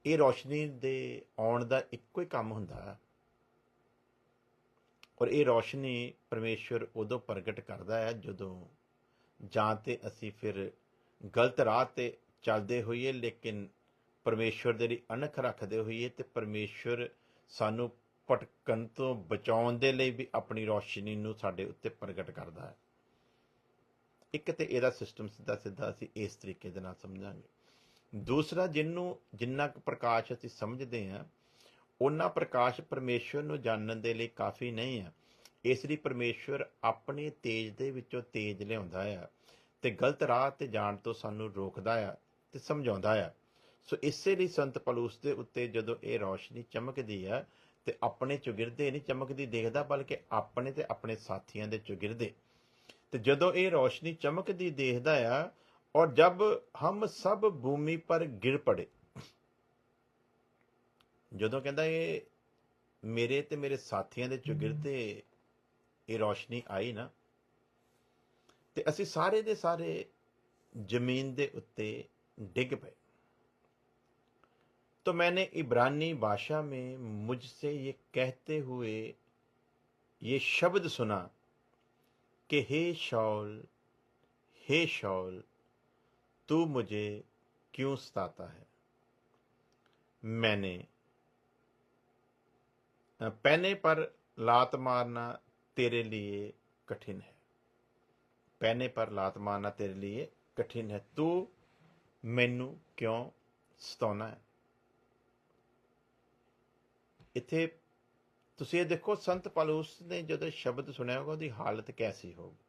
ਇਹ ਰੌਸ਼ਨੀ ਦੇ ਆਉਣ ਦਾ ਇੱਕੋ ਹੀ ਕੰਮ ਹੁੰਦਾ, ਔਰ ਇਹ ਰੌਸ਼ਨੀ ਪਰਮੇਸ਼ਵਰ ਉਦੋਂ ਪ੍ਰਗਟ ਕਰਦਾ ਹੈ ਜਦੋਂ ਜਾਂ ਤੇ ਅਸੀਂ ਫਿਰ ਗਲਤ ਰਾਹ ਤੇ ਚੱਲਦੇ ਹੋਈਏ, ਲੇਕਿਨ ਪਰਮੇਸ਼ਵਰ ਦੇ ਲਈ ਅਣਖ ਰੱਖਦੇ ਹੋਈਏ, ਤੇ ਪਰਮੇਸ਼ਵਰ ਸਾਨੂੰ ਭਟਕਣ ਤੋਂ ਬਚਾਉਣ ਦੇ ਲਈ ਵੀ ਆਪਣੀ ਰੌਸ਼ਨੀ ਨੂੰ ਸਾਡੇ ਉੱਤੇ ਪ੍ਰਗਟ ਕਰਦਾ ਹੈ। ਇੱਕ ਤੇ ਇਹਦਾ ਸਿਸਟਮ ਸਿੱਧਾ ਸਿੱਧਾ ਅਸੀਂ ਇਸ ਤਰੀਕੇ ਦੇ ਨਾਲ ਸਮਝਾਂਗੇ। ਦੂਸਰਾ, ਜਿੰਨਾ ਕੁ ਪ੍ਰਕਾਸ਼ ਅਸੀਂ ਸਮਝਦੇ ਹਾਂ ਉਹਨਾਂ ਪ੍ਰਕਾਸ਼ ਪਰਮੇਸ਼ਵਰ ਨੂੰ ਜਾਣਨ ਦੇ ਲਈ ਕਾਫੀ ਨਹੀਂ ਆ। ਇਸ ਲਈ ਪਰਮੇਸ਼ਵਰ ਆਪਣੇ ਤੇਜ ਦੇ ਵਿੱਚੋਂ ਤੇਜ ਲਿਆਉਂਦਾ ਆ ਤੇ ਗਲਤ ਰਾਹ ਤੇ ਜਾਣ ਤੋਂ ਸਾਨੂੰ ਰੋਕਦਾ ਆ ਤੇ ਸਮਝਾਉਂਦਾ ਆ। ਸੋ ਇਸੇ ਲਈ ਸੰਤ ਪੌਲੁਸ ਦੇ ਉੱਤੇ ਜਦੋਂ ਇਹ ਰੌਸ਼ਨੀ ਚਮਕਦੀ ਆ ਤੇ ਆਪਣੇ ਚੁਗਿਰਦੇ ਨਹੀਂ ਚਮਕਦੀ ਦੇਖਦਾ, ਬਲਕਿ ਆਪਣੇ ਤੇ ਆਪਣੇ ਸਾਥੀਆਂ ਦੇ ਚੁਗਿਰਦੇ। ਤੇ ਜਦੋਂ ਇਹ ਰੌਸ਼ਨੀ ਚਮਕਦੀ ਦੇਖਦਾ ਆ, ਔਰ ਜਬ ਹਮ ਸਭ ਭੂਮੀ ਪਰ ਗਿਰ ਪੜੇ, ਜਦੋਂ ਕਹਿੰਦਾ ਇਹ ਮੇਰੇ ਤੇ ਮੇਰੇ ਸਾਥੀਆਂ ਦੇ ਚੁਗਿਰਦੇ ਇਹ ਰੌਸ਼ਨੀ ਆਈ ਨਾ, ਤੇ ਅਸੀਂ ਸਾਰੇ ਦੇ ਸਾਰੇ ਜ਼ਮੀਨ ਦੇ ਉੱਤੇ ਡਿੱਗ ਪਏ। तो मैंने इब्रानी भाषा में मुझसे ये कहते हुए ये शब्द सुना कि हे शौल तू मुझे क्यों सताता है। मैंने पैने पर लात मारना तेरे लिए कठिन है, पैने पर लात मारना तेरे लिए कठिन है, तू मैनू क्यों सताउना है। ਇੱਥੇ ਤੁਸੀਂ ਇਹ ਦੇਖੋ, ਸੰਤ ਪੌਲੁਸ ਨੇ ਜਦੋਂ ਸ਼ਬਦ ਸੁਣਿਆ ਹੋਗਾ ਉਹਦੀ ਹਾਲਤ ਕੈਸੀ ਹੋਊਗੀ।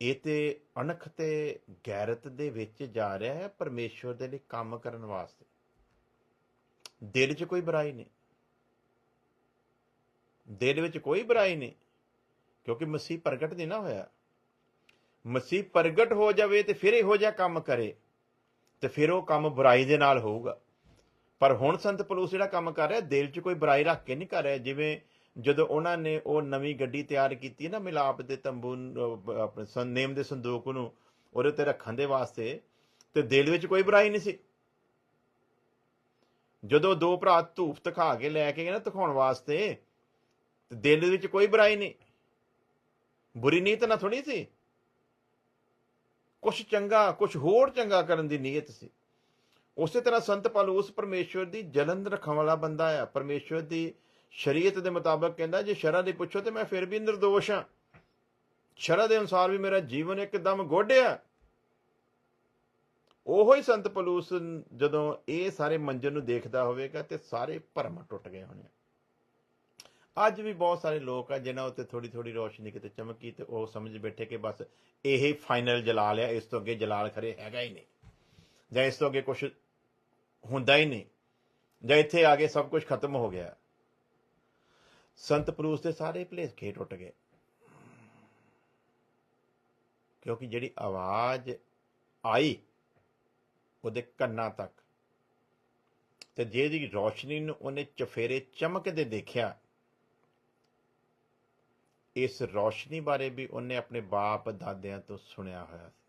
ਇਹ ਤੇ ਅਣਖ ਤੇ ਗੈਰਤ ਦੇ ਵਿੱਚ ਜਾ ਰਿਹਾ ਹੈ ਪਰਮੇਸ਼ਵਰ ਦੇ ਲਈ ਕੰਮ ਕਰਨ ਵਾਸਤੇ। ਦਿਲ 'ਚ ਕੋਈ ਬੁਰਾਈ ਨਹੀਂ, ਦਿਲ ਵਿੱਚ ਕੋਈ ਬੁਰਾਈ ਨਹੀਂ, ਕਿਉਂਕਿ ਮਸੀਹ ਪ੍ਰਗਟ ਨਹੀਂ ਨਾ ਹੋਇਆ। ਮਸੀਹ ਪ੍ਰਗਟ ਹੋ ਜਾਵੇ ਤੇ ਫਿਰ ਇਹੋ ਜਿਹਾ ਕੰਮ ਕਰੇ ਤੇ ਫਿਰ ਉਹ ਕੰਮ ਬੁਰਾਈ ਦੇ ਨਾਲ ਹੋਊਗਾ। ਪਰ ਹੁਣ ਸੰਤ ਪੌਲੁਸ ਜਿਹੜਾ ਕੰਮ ਕਰ ਰਿਹਾ ਦਿਲ 'ਚ ਕੋਈ ਬੁਰਾਈ ਰੱਖ ਕੇ ਨਹੀਂ ਕਰ ਰਿਹਾ। ਜਿਵੇਂ ਜਦੋਂ ਉਹਨਾਂ ਨੇ ਉਹ ਨਵੀਂ ਗੱਡੀ ਤਿਆਰ ਕੀਤੀ ਨਾ ਮਿਲਾਪ ਦੇ ਤੰਬੂ, ਆਪਣੇ ਨੇਮ ਦੇ ਸੰਦੂਕ ਨੂੰ ਉਹਦੇ ਉੱਤੇ ਰੱਖਣ ਦੇ ਵਾਸਤੇ, ਤੇ ਦਿਲ ਵਿੱਚ ਕੋਈ ਬੁਰਾਈ ਨਹੀਂ ਸੀ। ਜਦੋਂ ਦੋ ਭਰਾ ਧੂਫ ਦਿਖਾ ਕੇ ਲੈ ਕੇ ਗਏ ਨਾ ਦਿਖਾਉਣ ਵਾਸਤੇ, ਤੇ ਦਿਲ ਵਿੱਚ ਕੋਈ ਬੁਰਾਈ ਨਹੀਂ, ਬੁਰੀ ਨੀਅਤ ਨਾਲ ਥੋੜੀ ਸੀ, ਕੁਛ ਚੰਗਾ, ਕੁਛ ਹੋਰ ਚੰਗਾ ਕਰਨ ਦੀ ਨੀਅਤ ਸੀ। ਉਸੇ ਤਰ੍ਹਾਂ ਸੰਤ ਪੌਲੁਸ ਪਰਮੇਸ਼ਵਰ ਦੀ ਜਲਨ ਰੱਖਣ ਵਾਲਾ ਬੰਦਾ ਆ। ਪਰਮੇਸ਼ਵਰ ਦੀ ਸ਼ਰੀਅਤ ਦੇ ਮੁਤਾਬਕ ਕਹਿੰਦਾ ਜੇ ਸ਼ਰ੍ਹਾ ਦੀ ਪੁੱਛੋ ਤੇ ਮੈਂ ਫਿਰ ਵੀ ਨਿਰਦੋਸ਼ ਹਾਂ, ਸ਼ਰ੍ਹਾ ਦੇ ਅਨੁਸਾਰ ਵੀ ਮੇਰਾ ਜੀਵਨ ਇੱਕਦਮ ਗੋਡਿਆ। ਉਹੋ ਹੀ ਸੰਤ ਪਲੂਸ ਜਦੋਂ ਇਹ ਸਾਰੇ ਮੰਜ਼ਰ ਨੂੰ ਦੇਖਦਾ ਹੋਵੇਗਾ ਤੇ ਸਾਰੇ ਭਰਮ ਟੁੱਟ ਗਏ ਹੋਣੇ। ਅੱਜ ਵੀ ਬਹੁਤ ਸਾਰੇ ਲੋਕ ਆ ਜਿਨ੍ਹਾਂ ਉੱਤੇ ਥੋੜੀ ਥੋੜੀ ਰੋਸ਼ਨੀ ਕਿਤੇ ਚਮਕੀ ਤੇ ਉਹ ਸਮਝ ਬੈਠੇ ਕਿ ਬਸ ਇਹ ਫਾਈਨਲ ਜਲਾਲ ਆ, ਇਸ ਤੋਂ ਅੱਗੇ ਜਲਾਲ ਖਰੇ ਹੈਗਾ ਹੀ ਨਹੀਂ, ਜਾਂ ਇਸ ਤੋਂ ਅੱਗੇ ਕੁਝ ਹੁੰਦਾ ਹੀ ਨਹੀਂ, ਜਾਂ ਇੱਥੇ ਆ ਕੇ ਸਭ ਕੁਝ ਖਤਮ ਹੋ ਗਿਆ। ਸੰਤ ਪਲੂਸ ਦੇ ਸਾਰੇ ਭੁਲੇਖੇ ਟੁੱਟ ਗਏ, ਕਿਉਂਕਿ ਜਿਹੜੀ ਆਵਾਜ਼ ਆਈ ਉਹਦੇ ਕੰਨਾਂ ਤੱਕ ਤੇ ਜਿਹਦੀ ਰੋਸ਼ਨੀ ਨੂੰ ਉਹਨੇ ਚਫੇਰੇ ਚਮਕਦੇ ਦੇਖਿਆ, ਇਸ ਰੋਸ਼ਨੀ ਬਾਰੇ ਵੀ ਉਹਨੇ ਆਪਣੇ ਬਾਪ ਦਾਦਿਆਂ ਤੋਂ ਸੁਣਿਆ ਹੋਇਆ ਸੀ,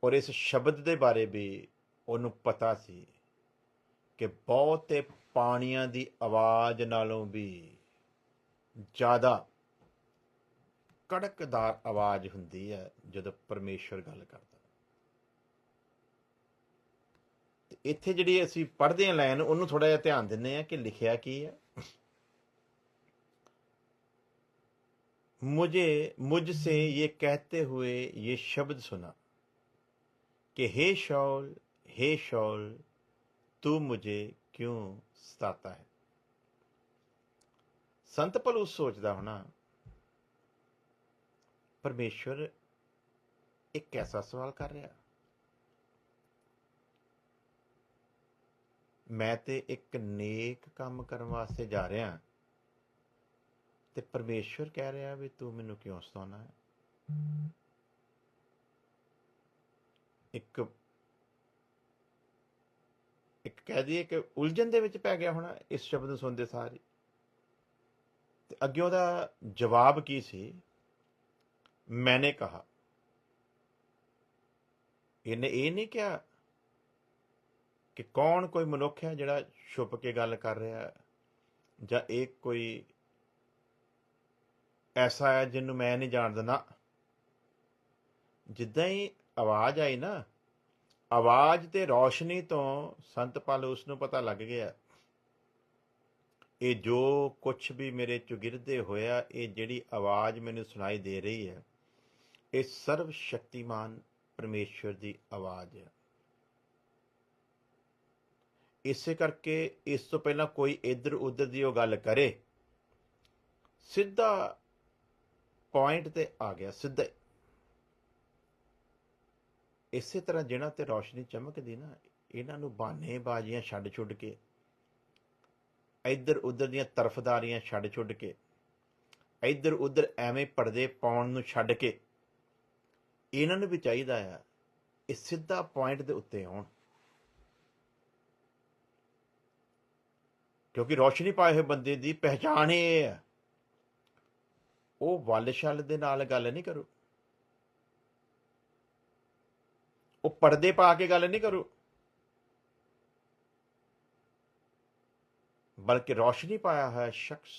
ਔਰ ਇਸ ਸ਼ਬਦ ਦੇ ਬਾਰੇ ਵੀ ਉਹਨੂੰ ਪਤਾ ਸੀ ਕਿ ਬਹੁਤੇ ਪਾਣੀਆਂ ਦੀ ਆਵਾਜ਼ ਨਾਲੋਂ ਵੀ ਜ਼ਿਆਦਾ ਕੜਕਦਾਰ ਆਵਾਜ਼ ਹੁੰਦੀ ਹੈ ਜਦੋਂ ਪਰਮੇਸ਼ਵਰ ਗੱਲ ਕਰਦਾ। ਤੇ ਇੱਥੇ ਜਿਹੜੀ ਅਸੀਂ ਪੜ੍ਹਦੇ ਹਾਂ ਲਾਈਨ, ਉਹਨੂੰ ਥੋੜਾ ਜਿਹਾ ਧਿਆਨ ਦਿੰਦੇ ਹਾਂ ਕਿ ਲਿਖਿਆ ਕੀ ਹੈ। मुझसे ये कहते हुए ये शब्द सुना कि हे शौल तू मुझे क्यों सताता है। संत पलूस सोचदा होना, परमेश्वर एक कैसा सवाल कर रहा, मैं ते एक नेक काम करने वास्ते जा रहा ਤੇ ਪਰਮੇਸ਼ਵਰ ਕਹਿ ਰਿਹਾ ਵੀ ਤੂੰ ਮੈਨੂੰ ਕਿਉਂ ਸਤਾਉਣਾ ਹੈ। ਇੱਕ ਕਹਿ ਦਈਏ ਕਿ ਉਲਝਣ ਦੇ ਵਿੱਚ ਪੈ ਗਿਆ ਹੋਣਾ ਇਸ ਸ਼ਬਦ ਨੂੰ ਸੁਣਦੇ ਸਾਰ। ਤੇ ਅੱਗੇ ਉਹਦਾ ਜਵਾਬ ਕੀ ਸੀ? ਮੈਨੇ ਕਹਾ। ਇਹਨੇ ਇਹ ਨਹੀਂ ਕਿਹਾ ਕਿ ਕੌਣ ਕੋਈ ਮਨੁੱਖ ਹੈ ਜਿਹੜਾ ਛੁਪ ਕੇ ਗੱਲ ਕਰ ਰਿਹਾ, ਜਾਂ ਇਹ ਕੋਈ ਐਸਾ ਹੈ ਜਿਹਨੂੰ ਮੈਂ ਨਹੀਂ ਜਾਣਦਾ ਨਾ। ਜਿੱਦਾਂ ਹੀ ਆਵਾਜ਼ ਆਈ ਨਾ, ਆਵਾਜ਼ ਤੇ ਰੌਸ਼ਨੀ ਤੋਂ ਸੰਤ ਪਲੂਸ ਨੂੰ ਪਤਾ ਲੱਗ ਗਿਆ ਇਹ ਜੋ ਕੁਛ ਵੀ ਮੇਰੇ ਚੁਗਿਰਦੇ ਹੋਇਆ, ਇਹ ਜਿਹੜੀ ਆਵਾਜ਼ ਮੈਨੂੰ ਸੁਣਾਈ ਦੇ ਰਹੀ ਹੈ, ਇਹ ਸਰਵ ਸ਼ਕਤੀਮਾਨ ਪਰਮੇਸ਼ਵਰ ਦੀ ਆਵਾਜ਼ ਹੈ। ਇਸੇ ਕਰਕੇ ਇਸ ਤੋਂ ਪਹਿਲਾਂ ਕੋਈ ਇੱਧਰ ਉੱਧਰ ਦੀ ਉਹ ਗੱਲ ਕਰੇ, ਸਿੱਧਾ ਪੁਆਇੰਟ ਤੇ ਆ ਗਿਆ, ਸਿੱਧਾ। ਇਸੇ ਤਰ੍ਹਾਂ ਜਿਹਨਾਂ ਤੇ ਰੌਸ਼ਨੀ ਚਮਕਦੀ ਨਾ, ਇਹਨਾਂ ਨੂੰ ਬਹਾਨੇਬਾਜ਼ੀਆਂ ਛੱਡ ਛੁੱਡ ਕੇ, ਇੱਧਰ ਉੱਧਰ ਦੀਆਂ ਤਰਫਦਾਰੀਆਂ ਛੱਡ ਛੁੱਡ ਕੇ, ਇੱਧਰ ਉੱਧਰ ਐਵੇਂ ਪਰਦੇ ਪਾਉਣ ਨੂੰ ਛੱਡ ਕੇ, ਇਹਨਾਂ ਨੂੰ ਵੀ ਚਾਹੀਦਾ ਆ ਇਹ ਸਿੱਧਾ ਪੁਆਇੰਟ ਦੇ ਉੱਤੇ ਆਉਣ। ਕਿਉਂਕਿ ਰੌਸ਼ਨੀ ਪਾਏ ਹੋਏ ਬੰਦੇ ਦੀ ਪਹਿਚਾਣ ਇਹ ਹੈ, ਉਹ ਵੱਲ ਛੱਲ ਦੇ ਨਾਲ ਗੱਲ ਨਹੀਂ ਕਰੂ, ਉਹ ਪਰਦੇ ਪਾ ਕੇ ਗੱਲ ਨਹੀਂ ਕਰੂ, ਬਲਕਿ ਰੌਸ਼ਨੀ ਪਾਇਆ ਹੋਇਆ ਸ਼ਖਸ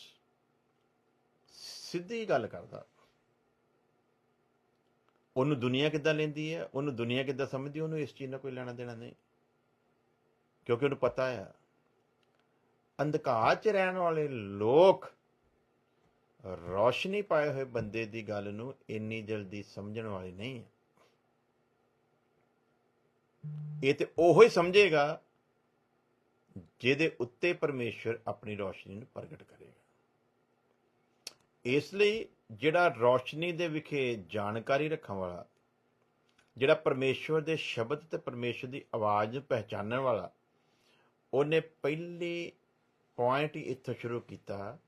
ਸਿੱਧੀ ਗੱਲ ਕਰਦਾ। ਉਹਨੂੰ ਦੁਨੀਆ ਕਿੱਦਾਂ ਲੈਂਦੀ ਹੈ, ਉਹਨੂੰ ਦੁਨੀਆ ਕਿੱਦਾਂ ਸਮਝਦੀ, ਉਹਨੂੰ ਇਸ ਚੀਜ਼ ਨਾਲ ਕੋਈ ਲੈਣਾ ਦੇਣਾ ਨਹੀਂ। ਕਿਉਂਕਿ ਉਹਨੂੰ ਪਤਾ ਹੈ ਅੰਧਕਾਰ 'ਚ ਰਹਿਣ ਵਾਲੇ ਲੋਕ ਰੌਸ਼ਨੀ ਪਾਏ ਹੋਏ ਬੰਦੇ ਦੀ ਗੱਲ ਨੂੰ ਇੰਨੀ ਜਲਦੀ ਸਮਝਣ ਵਾਲੇ ਨਹੀਂ ਹੈ। ਇਹ ਤੇ ਉਹੋ ਹੀ ਸਮਝੇਗਾ ਜਿਹਦੇ ਉੱਤੇ ਪਰਮੇਸ਼ਵਰ ਆਪਣੀ ਰੌਸ਼ਨੀ ਨੂੰ ਪ੍ਰਗਟ ਕਰੇਗਾ। ਇਸ ਲਈ ਜਿਹੜਾ ਰੌਸ਼ਨੀ ਦੇ ਵਿਖੇ ਜਾਣਕਾਰੀ ਰੱਖਣ ਵਾਲਾ, ਜਿਹੜਾ ਪਰਮੇਸ਼ਵਰ ਦੇ ਸ਼ਬਦ ਤੇ ਪਰਮੇਸ਼ਵਰ ਦੀ ਆਵਾਜ਼ ਨੂੰ ਪਹਿਚਾਨਣ ਵਾਲਾ, ਉਹਨੇ ਪਹਿਲੀ ਪੁਆਇੰਟ ਹੀ ਇੱਥੋਂ ਸ਼ੁਰੂ ਕੀਤਾ।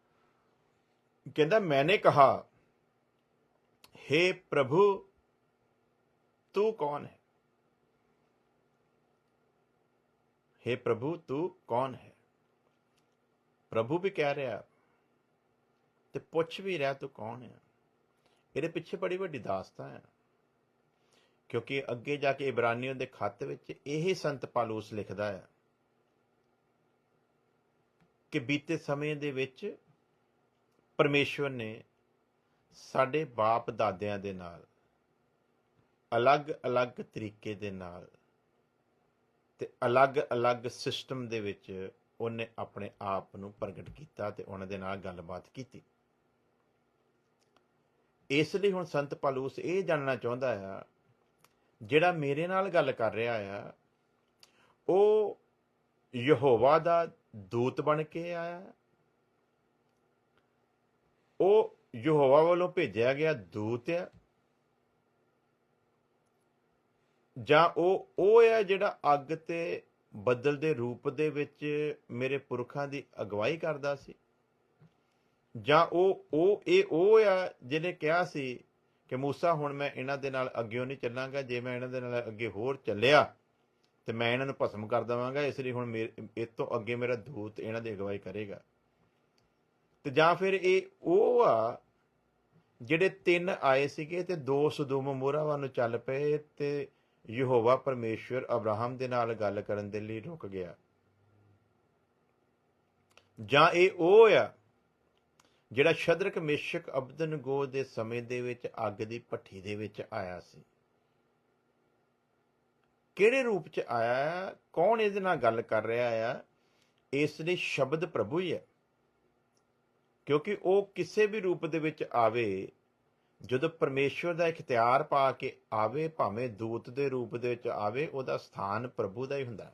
ਕਹਿੰਦਾ मैंने कहा हे प्रभु तू कौन है। हे प्रभु तू कौन है। प्रभु भी कह रहा ਤੇ ਪੁੱਛ ਵੀ ਰਿਹਾ ਤੂੰ ਕੌਣ ਹੈ। ਇਹਦੇ ਪਿੱਛੇ ਬੜੀ ਵੱਡੀ ਦਾਸਤਾਨ ਹੈ, ਕਿਉਂਕਿ ਅੱਗੇ ਜਾ ਕੇ ਇਬਰਾਨੀਆਂ ਦੇ ਖੱਤ ਵਿੱਚ ਇਹ ਸੰਤ ਪਲੂਸ ਲਿਖਦਾ ਹੈ ਕਿ ਬੀਤੇ ਸਮੇਂ ਦੇ ਵਿੱਚ ਪਰਮੇਸ਼ਵਰ ਨੇ ਸਾਡੇ ਬਾਪ ਦਾਦਿਆਂ ਦੇ ਨਾਲ ਅਲੱਗ-ਅਲੱਗ ਤਰੀਕੇ ਦੇ ਨਾਲ ਤੇ ਅਲੱਗ-ਅਲੱਗ ਸਿਸਟਮ ਦੇ ਵਿੱਚ ਉਹਨੇ ਆਪਣੇ ਆਪ ਨੂੰ ਪ੍ਰਗਟ ਕੀਤਾ ਤੇ ਉਹਨਾਂ ਦੇ ਨਾਲ ਗੱਲਬਾਤ ਕੀਤੀ। ਇਸ ਲਈ ਹੁਣ ਸੰਤ ਪੌਲੁਸ ਇਹ ਜਾਣਨਾ ਚਾਹੁੰਦਾ ਆ, ਜਿਹੜਾ ਮੇਰੇ ਨਾਲ ਗੱਲ ਕਰ ਰਿਹਾ ਆ ਉਹ ਯਹੋਵਾ ਦਾ ਦੂਤ ਬਣ ਕੇ ਆਇਆ, ਉਹ ਯਹੋਵਾ ਵੱਲੋਂ ਭੇਜਿਆ ਗਿਆ ਦੂਤ ਆ, ਜਾਂ ਉਹ ਆ ਜਿਹੜਾ ਅੱਗ ਤੇ ਬੱਦਲ ਦੇ ਰੂਪ ਦੇ ਵਿੱਚ ਮੇਰੇ ਪੁਰਖਾਂ ਦੀ ਅਗਵਾਈ ਕਰਦਾ ਸੀ, ਜਾਂ ਉਹ ਆ ਜਿਹਨੇ ਕਿਹਾ ਸੀ ਕਿ ਮੂਸਾ ਹੁਣ ਮੈਂ ਇਹਨਾਂ ਦੇ ਨਾਲ ਅੱਗਿਓਂ ਨਹੀਂ ਚੱਲਾਂਗਾ, ਜੇ ਮੈਂ ਇਹਨਾਂ ਦੇ ਨਾਲ ਅੱਗੇ ਹੋਰ ਚੱਲਿਆ ਤੇ ਮੈਂ ਇਹਨਾਂ ਨੂੰ ਭਸਮ ਕਰ ਦੇਵਾਂਗਾ, ਇਸ ਲਈ ਹੁਣ ਇਸ ਤੋਂ ਅੱਗੇ ਮੇਰਾ ਦੂਤ ਇਹਨਾਂ ਦੀ ਅਗਵਾਈ ਕਰੇਗਾ। ਤੇ ਜਾਂ ਫਿਰ ਇਹ ਉਹ ਆ ਜਿਹੜੇ 3 ਆਏ ਸੀਗੇ ਤੇ 2 ਸਦੋਮ ਮੋਰਾ ਵੱਲ ਨੂੰ ਚੱਲ ਪਏ ਤੇ ਯਹੋਵਾ ਪਰਮੇਸ਼ਵਰ ਅਬਰਾਹਮ ਦੇ ਨਾਲ ਗੱਲ ਕਰਨ ਦੇ ਲਈ ਰੁਕ ਗਿਆ। ਜਾਂ ਇਹ ਉਹ ਆ ਜਿਹੜਾ ਸ਼ਦਰਕ ਮੇਸ਼ਕ ਅਬਦਨਗੋ ਦੇ ਸਮੇਂ ਦੇ ਵਿੱਚ ਅੱਗ ਦੀ ਭੱਠੀ ਦੇ ਵਿੱਚ ਆਇਆ ਸੀ। ਕਿਹੜੇ ਰੂਪ ਚ ਆਇਆ, ਕੌਣ ਇਹਦੇ ਨਾਲ ਗੱਲ ਕਰ ਰਿਹਾ ਆ? ਇਸ ਲਈ ਸ਼ਬਦ ਪ੍ਰਭੂ ਹੀ ਹੈ, ਕਿਉਂਕਿ ਉਹ ਕਿਸੇ ਵੀ ਰੂਪ ਦੇ ਵਿੱਚ ਆਵੇ, ਜਦੋਂ ਪਰਮੇਸ਼ਵਰ ਦਾ ਇਖਤਿਆਰ ਪਾ ਕੇ ਆਵੇ, ਭਾਵੇਂ ਦੂਤ ਦੇ ਰੂਪ ਦੇ ਵਿੱਚ ਆਵੇ, ਉਹਦਾ ਸਥਾਨ ਪ੍ਰਭੂ ਦਾ ਹੀ ਹੁੰਦਾ।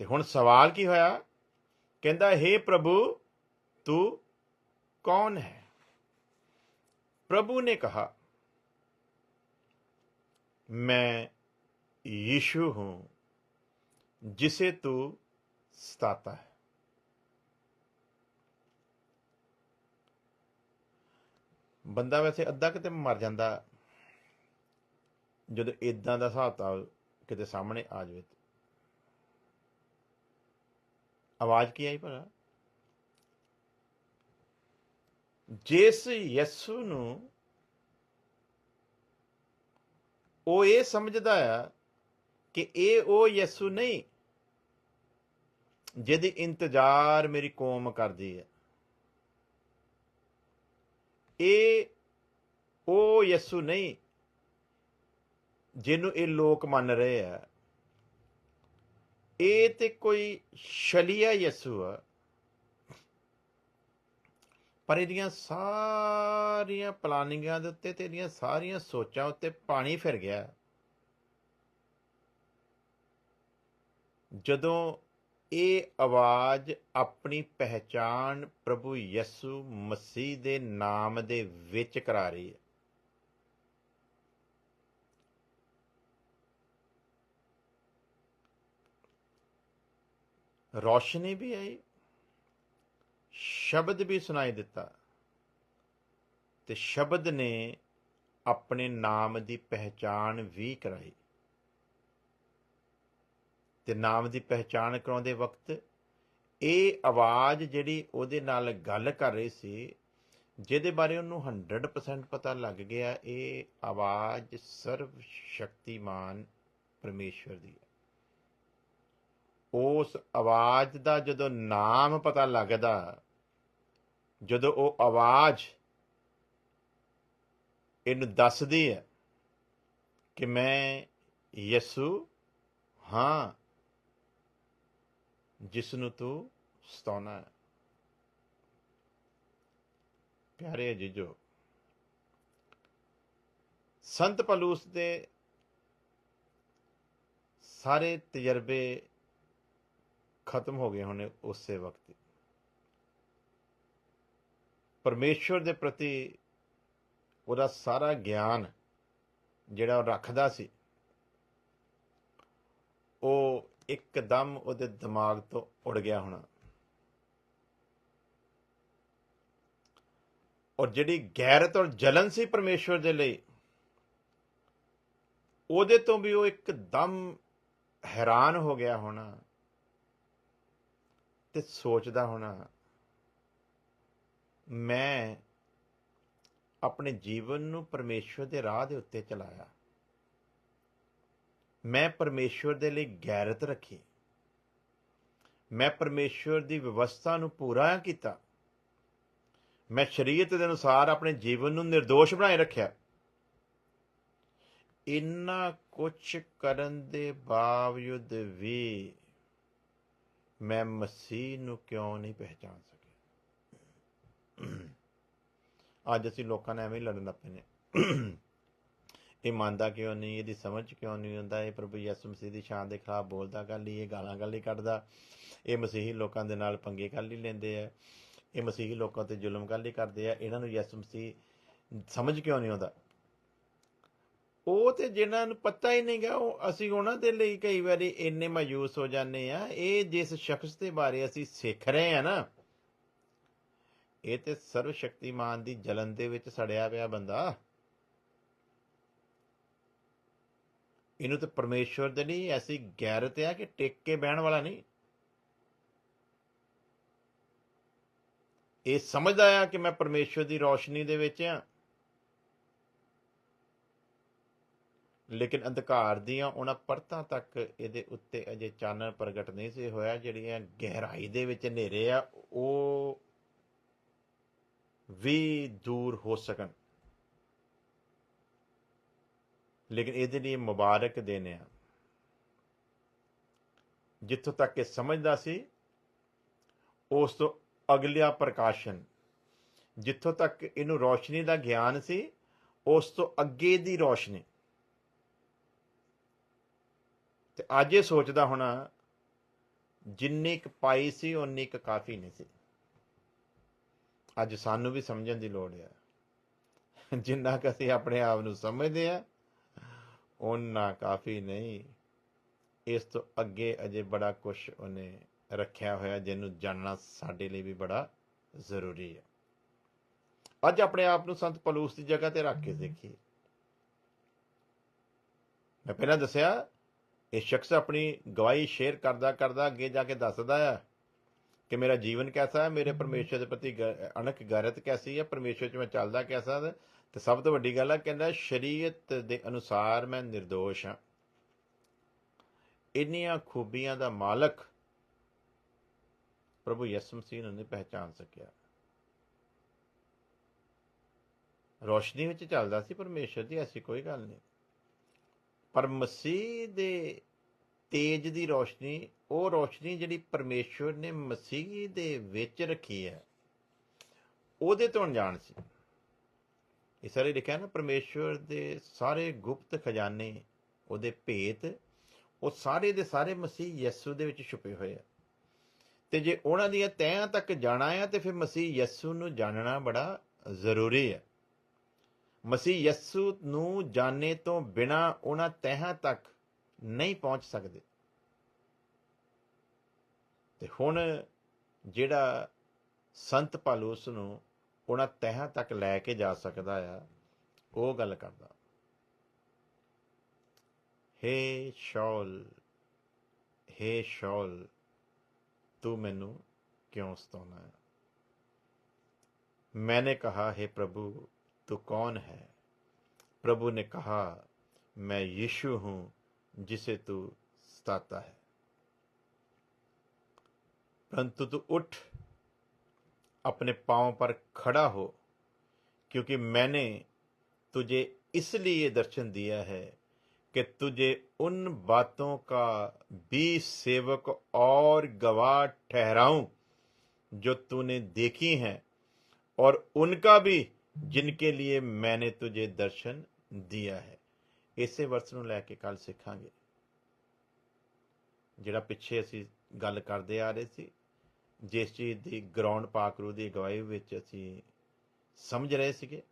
ਤੇ ਹੁਣ ਸਵਾਲ ਕੀ ਹੋਇਆ? ਕਹਿੰਦਾ ਹੇ ਪ੍ਰਭੂ ਤੂੰ कौन है? प्रभु ने कहा मैं यीशु हूं जिसे तू सताता है। ਬੰਦਾ ਵੈਸੇ ਅੱਧਾ ਕਿਤੇ ਮਰ ਜਾਂਦਾ ਜਦੋਂ ਇਦਾਂ ਦਾ ਹਿਸਾਬ ਕਿਤਾਬ ਕਿਤੇ ਸਾਹਮਣੇ ਆ ਜਾਵੇ। ਆਵਾਜ਼ ਕੀ ਆਈ ਭਲਾ? ਜਿਸ ਯਿਸੂ ਨੂੰ ਉਹ ਇਹ ਸਮਝਦਾ ਆ ਕਿ ਇਹ ਉਹ ਯਿਸੂ ਨਹੀਂ ਜਿਹਦੀ ਇੰਤਜ਼ਾਰ ਮੇਰੀ ਕੌਮ ਕਰਦੀ ਹੈ, ਇਹ ਉਹ ਯਿਸੂ ਨਹੀਂ ਜਿਹਨੂੰ ਇਹ ਲੋਕ ਮੰਨ ਰਹੇ ਆ, ਇਹ ਤੇ ਕੋਈ ਛਲੀਆ ਯਿਸੂ ਆ। ਪਰ ਇਹਦੀਆਂ ਸਾਰੀਆਂ ਪਲਾਨਿੰਗਾਂ ਦੇ ਉੱਤੇ ਤੇ ਇਹਦੀਆਂ ਸਾਰੀਆਂ ਸੋਚਾਂ ਉੱਤੇ ਪਾਣੀ ਫਿਰ ਗਿਆ ਜਦੋਂ ਇਹ ਆਵਾਜ਼ ਆਪਣੀ ਪਹਿਚਾਣ ਪ੍ਰਭੂ ਯਿਸੂ ਮਸੀਹ ਦੇ ਨਾਮ ਦੇ ਵਿੱਚ ਕਰਾ ਰਹੀ ਹੈ। ਰੌਸ਼ਨੀ ਵੀ ਆਈ, ਸ਼ਬਦ ਵੀ ਸੁਣਾਈ ਦਿੱਤਾ, ਤੇ ਸ਼ਬਦ ਨੇ ਆਪਣੇ ਨਾਮ ਦੀ ਪਹਿਚਾਣ ਵੀ ਕਰਾਈ। ਤੇ ਨਾਮ ਦੀ ਪਹਿਚਾਣ ਕਰਾਉਂਦੇ ਵਕਤ ਇਹ ਆਵਾਜ਼ ਜਿਹੜੀ ਉਹਦੇ ਨਾਲ ਗੱਲ ਕਰ ਰਹੀ ਸੀ, ਜਿਹਦੇ ਬਾਰੇ ਉਹਨੂੰ 100% ਪਤਾ ਲੱਗ ਗਿਆ, ਇਹ ਆਵਾਜ਼ ਸਰਵ ਸ਼ਕਤੀਮਾਨ ਪਰਮੇਸ਼ਵਰ ਦੀ ਹੈ। ਉਸ ਆਵਾਜ਼ ਦਾ ਜਦੋਂ ਨਾਮ ਪਤਾ ਲੱਗਦਾ, ਜਦੋਂ ਉਹ ਆਵਾਜ਼ ਇਹਨੂੰ ਦੱਸਦੀ ਹੈ ਕਿ ਮੈਂ ਯਿਸੂ ਹਾਂ ਜਿਸ ਨੂੰ ਤੂੰ ਸਤਾਉਣਾ ਹੈ। ਪਿਆਰੇ ਜੀਜੋ, ਸੰਤ ਪੌਲੁਸ ਦੇ ਸਾਰੇ ਤਜਰਬੇ ਖਤਮ ਹੋ ਗਏ ਹੋਣੇ ਉਸੇ ਵਕਤ। ਪਰਮੇਸ਼ਵਰ ਦੇ ਪ੍ਰਤੀ ਉਹਦਾ ਸਾਰਾ ਗਿਆਨ ਜਿਹੜਾ ਉਹ ਰੱਖਦਾ ਸੀ, ਉਹ ਇੱਕਦਮ ਉਹਦੇ ਦਿਮਾਗ ਤੋਂ ਉੜ ਗਿਆ ਹੋਣਾ। ਔਰ ਜਿਹੜੀ ਗੈਰਤ ਔਰ ਜਲਨ ਸੀ ਪਰਮੇਸ਼ਵਰ ਦੇ ਲਈ, ਉਹਦੇ ਤੋਂ ਵੀ ਉਹ ਇੱਕਦਮ ਹੈਰਾਨ ਹੋ ਗਿਆ ਹੋਣਾ ਤੇ ਸੋਚਦਾ ਹੋਣਾ, ਮੈਂ ਆਪਣੇ ਜੀਵਨ ਨੂੰ ਪਰਮੇਸ਼ਵਰ ਦੇ ਰਾਹ ਦੇ ਉੱਤੇ ਚਲਾਇਆ, ਮੈਂ ਪਰਮੇਸ਼ਵਰ ਦੇ ਲਈ ਗੈਰਤ ਰੱਖੀ, ਮੈਂ ਪਰਮੇਸ਼ਵਰ ਦੀ ਵਿਵਸਥਾ ਨੂੰ ਪੂਰਾ ਕੀਤਾ, ਮੈਂ ਸ਼ਰੀਅਤ ਦੇ ਅਨੁਸਾਰ ਆਪਣੇ ਜੀਵਨ ਨੂੰ ਨਿਰਦੋਸ਼ ਬਣਾਏ ਰੱਖਿਆ। ਇੰਨਾ ਕੁਛ ਕਰਨ ਦੇ ਬਾਵਜੂਦ ਵੀ ਮੈਂ ਮਸੀਹ ਨੂੰ ਕਿਉਂ ਨਹੀਂ ਪਹਿਚਾਨ ਸਕਿਆ? ਅੱਜ ਅਸੀਂ ਲੋਕਾਂ ਨਾਲ ਐਵੇਂ ਹੀ ਲੜਨ ਲੱਗ ਪਏ ਨੇ। ਇਹ ਮੰਨਦਾ ਕਿਉਂ ਨਹੀਂ, ਇਹਦੀ ਸਮਝ ਕਿਉਂ ਨਹੀਂ ਹੁੰਦਾ, ਇਹ ਪ੍ਰਭੂ ਯਿਸੂ ਮਸੀਹ ਦੀ ਸ਼ਾਨ ਦੇ ਖਿਲਾਫ ਬੋਲਦਾ ਗੱਲ ਹੀ, ਇਹ ਗਾਲਾਂ ਗੱਲ ਹੀ ਕੱਢਦਾ, ਇਹ ਮਸੀਹੀ ਲੋਕਾਂ ਦੇ ਨਾਲ ਪੰਗੇ ਗੱਲ ਹੀ ਲੈਂਦੇ ਆ, ਇਹ ਮਸੀਹੀ ਲੋਕਾਂ ਤੇ ਜ਼ੁਲਮ ਗੱਲ ਹੀ ਕਰਦੇ ਆ, ਇਹਨਾਂ ਨੂੰ ਯਿਸੂ ਮਸੀਹ ਸਮਝ ਕਿਉਂ ਨਹੀਂ ਆਉਂਦਾ। ਉਹ ਤੇ ਜਿਨ੍ਹਾਂ ਨੂੰ ਪਤਾ ਹੀ ਨਹੀਂਗਾ, ਉਹ ਅਸੀਂ ਉਹਨਾਂ ਦੇ ਲਈ ਕਈ ਵਾਰੀ ਇੰਨੇ ਮਾਯੂਸ ਹੋ ਜਾਂਦੇ ਆ। ਇਹ ਜਿਸ ਸ਼ਖਸ ਦੇ ਬਾਰੇ ਅਸੀਂ ਸਿੱਖ ਰਹੇ ਆ ਨਾ, ਇਹ ਤੇ ਸਰਵ ਸ਼ਕਤੀਮਾਨ ਦੀ ਜਲਨ ਦੇ ਵਿੱਚ ਸੜਿਆ ਪਿਆ ਬੰਦਾ। ਇਹਨੂੰ ਤੇ ਪਰਮੇਸ਼ਵਰ ਦੇ ਲਈ ਐਸੀ ਗੈਰਤ ਆ ਕਿ ਟਿਕ ਕੇ ਬਹਿਣ ਵਾਲਾ ਨਹੀਂ। ਇਹ ਸਮਝਦਾ ਆ ਕਿ ਮੈਂ ਪਰਮੇਸ਼ਵਰ ਦੀ ਰੌਸ਼ਨੀ ਦੇ ਵਿੱਚ ਆ, ਲੇਕਿਨ ਅੰਧਕਾਰ ਦੀਆਂ ਉਹਨਾਂ ਪਰਤਾਂ ਤੱਕ ਇਹਦੇ ਉੱਤੇ ਅਜੇ ਚਾਨਣ ਪ੍ਰਗਟ ਨਹੀਂ ਸੀ ਹੋਇਆ। ਜਿਹੜੀਆਂ ਗਹਿਰਾਈ ਦੇ ਵਿੱਚ ਹਨੇਰੇ ਆ, ਉਹ ਵੀ ਦੂਰ ਹੋ ਸਕਣ। ਲੇਕਿਨ ਇਹਦੇ ਲਈ ਮੁਬਾਰਕ ਦਿਨ ਆ। ਜਿੱਥੋਂ ਤੱਕ ਇਹ ਸਮਝਦਾ ਸੀ, ਉਸ ਤੋਂ ਅਗਲਿਆ ਪ੍ਰਕਾਸ਼ਨ, ਜਿੱਥੋਂ ਤੱਕ ਇਹਨੂੰ ਰੌਸ਼ਨੀ ਦਾ ਗਿਆਨ ਸੀ, ਉਸ ਤੋਂ ਅੱਗੇ ਦੀ ਰੌਸ਼ਨੀ। ਤੇ ਅੱਜ ਇਹ ਸੋਚਦਾ ਹੋਣਾ, ਜਿੰਨੀ ਕੁ ਪਾਈ ਸੀ ਓਨੀ ਕੁ ਕਾਫੀ ਨਹੀਂ ਸੀ। ਅੱਜ ਸਾਨੂੰ ਵੀ ਸਮਝਣ ਦੀ ਲੋੜ ਆ। ਜਿੰਨਾ ਕੁ ਅਸੀਂ ਆਪਣੇ ਆਪ ਨੂੰ ਸਮਝਦੇ ਆ, ਓਨਾ ਕਾਫੀ ਨਹੀਂ। ਇਸ ਤੋਂ ਅੱਗੇ ਅਜੇ ਬੜਾ ਕੁਛ ਉਹਨੇ ਰੱਖਿਆ ਹੋਇਆ, ਜਿਹਨੂੰ ਜਾਣਨਾ ਸਾਡੇ ਲਈ ਵੀ ਬੜਾ ਜ਼ਰੂਰੀ ਹੈ। ਅੱਜ ਆਪਣੇ ਆਪ ਨੂੰ ਸੰਤ ਪੌਲੁਸ ਦੀ ਜਗ੍ਹਾ ਤੇ ਰੱਖ ਕੇ ਦੇਖੀਏ। ਮੈਂ ਪਹਿਲਾਂ ਦੱਸਿਆ, ਇਹ ਸ਼ਖਸ ਆਪਣੀ ਗਵਾਹੀ ਸ਼ੇਅਰ ਕਰਦਾ ਕਰਦਾ ਅੱਗੇ ਜਾ ਕੇ ਦੱਸਦਾ ਆ ਕਿ ਮੇਰਾ ਜੀਵਨ ਕੈਸਾ ਹੈ, ਮੇਰੇ ਪਰਮੇਸ਼ਰ ਦੇ ਪ੍ਰਤੀ ਅਣਖ ਗੈਰਤ ਕੈਸੀ ਹੈ, ਪਰਮੇਸ਼ਰ 'ਚ ਮੈਂ ਚੱਲਦਾ ਕੈਸਾ। ਤੇ ਸਭ ਤੋਂ ਵੱਡੀ ਗੱਲ ਹੈ, ਕਹਿੰਦਾ ਸ਼ਰੀਅਤ ਦੇ ਅਨੁਸਾਰ ਮੈਂ ਨਿਰਦੋਸ਼ ਹਾਂ। ਇੰਨੀਆਂ ਖੂਬੀਆਂ ਦਾ ਮਾਲਕ ਪ੍ਰਭੂ ਯਿਸੂ ਮਸੀਹ ਨੂੰ ਨਹੀਂ ਪਹਿਚਾਨ ਸਕਿਆ। ਰੋਸ਼ਨੀ ਵਿੱਚ ਚੱਲਦਾ ਸੀ ਪਰਮੇਸ਼ਰ ਦੀ, ਐਸੀ ਕੋਈ ਗੱਲ ਨਹੀਂ, ਪਰ ਮਸੀਹ ਦੇ ਤੇਜ ਦੀ ਰੋਸ਼ਨੀ, ਉਹ ਰੋਸ਼ਨੀ ਜਿਹੜੀ ਪਰਮੇਸ਼ਵਰ ਨੇ ਮਸੀਹ ਦੇ ਵਿੱਚ ਰੱਖੀ ਹੈ, ਉਹਦੇ ਤੋਂ ਅਣਜਾਣ ਸੀ। ਇਸ ਸਾਰੇ ਲਿਖਿਆ ਨਾ, ਪਰਮੇਸ਼ਵਰ ਦੇ ਸਾਰੇ ਗੁਪਤ ਖਜ਼ਾਨੇ, ਉਹਦੇ ਭੇਤ, ਉਹ ਸਾਰੇ ਦੇ ਸਾਰੇ ਮਸੀਹ ਯਿਸੂ ਦੇ ਵਿੱਚ ਛੁਪੇ ਹੋਏ ਆ। ਤੇ ਜੇ ਉਹਨਾਂ ਦੀਆਂ ਤਹਿਆਂ ਤੱਕ ਜਾਣਾ ਆ, ਤੇ ਫਿਰ ਮਸੀਹ ਯਿਸੂ ਨੂੰ ਜਾਣਨਾ ਬੜਾ ਜ਼ਰੂਰੀ ਹੈ। ਮਸੀਹ ਯਿਸੂ ਨੂੰ ਜਾਣੇ ਤੋਂ ਬਿਨਾਂ ਉਹਨਾਂ ਤਹਿਆਂ ਤੱਕ ਨਹੀਂ ਪਹੁੰਚ ਸਕਦੇ। ਤੇ ਹੁਣ ਜਿਹੜਾ ਸੰਤ ਪੌਲੁਸ ਨੂੰ ਉਹਨਾਂ ਤਹਿਆਂ ਤੱਕ ਲੈ ਕੇ ਜਾ ਸਕਦਾ ਆ, ਉਹ ਗੱਲ ਕਰਦਾ। ਹੇ ਸ਼ੌਲ, ਹੇ ਸ਼ੌਲ, ਤੂੰ ਮੈਨੂੰ क्यों सताना है? मैंने कहा, हे प्रभु तू कौन है? प्रभु ने कहा, मैं यीशु हूं जिसे तू सताता है। परंतु तू उठ, अपने पांव पर खड़ा हो, क्योंकि मैंने तुझे इसलिए दर्शन दिया है कि तुझे उन बातों का भी सेवक और गवाह ठहराऊं जो तूने देखी हैं, और उनका भी जिनके लिए मैंने तुझे दर्शन दिया है। इसे वर्स ਨੂੰ ਲੈ ਕੇ ਕੱਲ ਸਿੱਖਾਂਗੇ। ਜਿਹੜਾ ਪਿੱਛੇ ਅਸੀਂ ਗੱਲ ਕਰਦੇ ਆ ਰਹੇ ਸੀ, ਜਿਸ ਚੀਜ਼ ਦੀ ਗਰਾਊਂਡ ਪਾਕਰੂ ਦੀ ਅਗਵਾਈ ਵਿੱਚ ਅਸੀਂ ਸਮਝ ਰਹੇ ਸੀਗੇ,